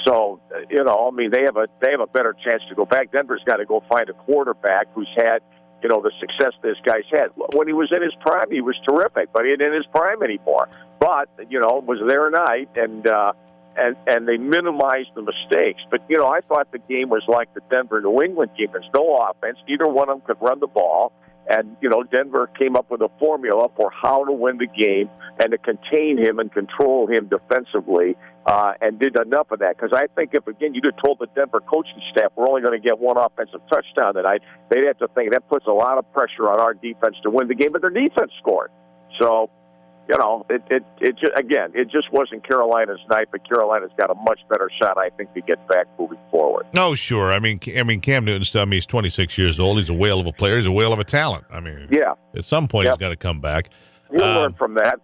So, they have a better chance to go back. Denver's got to go find a quarterback who's had, the success this guy's had. When he was in his prime, he was terrific, but he ain't in his prime anymore. But, it was their night, and they minimized the mistakes. But, I thought the game was like the Denver-New England game. There's no offense. Neither one of them could run the ball. And, Denver came up with a formula for how to win the game and to contain him and control him defensively, and did enough of that. Because I think if, again, you'd have told the Denver coaching staff we're only going to get one offensive touchdown tonight, they'd have to think that puts a lot of pressure on our defense to win the game, but their defense scored. So, it just wasn't Carolina's night, but Carolina's got a much better shot, I think, to get back moving forward.
Oh, sure. I mean, Cam Newton, he's 26 years old. He's a whale of a player. He's a whale of a talent. I mean, at some point he's got to come back.
He'll learn from that.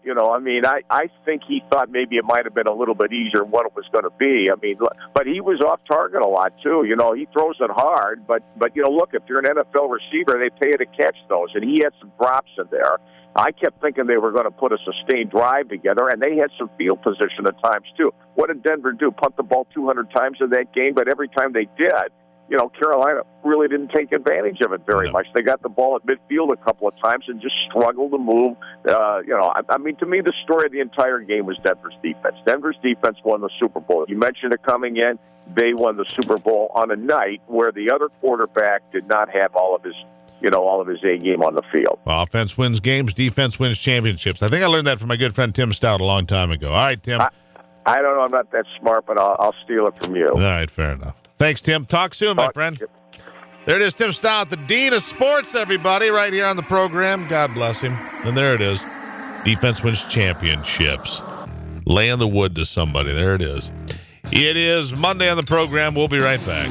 I think he thought maybe it might have been a little bit easier than what it was going to be. But he was off target a lot, too. He throws it hard, but look, if you're an NFL receiver, they pay you to catch those, and he had some drops in there. I kept thinking they were going to put a sustained drive together, and they had some field position at times, too. What did Denver do? Punt the ball 200 times in that game, but every time they did, Carolina really didn't take advantage of it very much. They got the ball at midfield a couple of times and just struggled to move. To me, the story of the entire game was Denver's defense. Denver's defense won the Super Bowl. You mentioned it coming in. They won the Super Bowl on a night where the other quarterback did not have all of his A game on the field.
Well, offense wins games, defense wins championships. I think I learned that from my good friend Tim Staudt a long time ago. All right, Tim.
I don't know. I'm not that smart, but I'll steal it from you.
All right, fair enough. Thanks, Tim. Talk soon, my friend. There it is, Tim Staudt, the Dean of Sports, everybody, right here on the program. God bless him. And there it is. Defense wins championships. Laying the wood to somebody. There it is. It is Monday on the program. We'll be right back.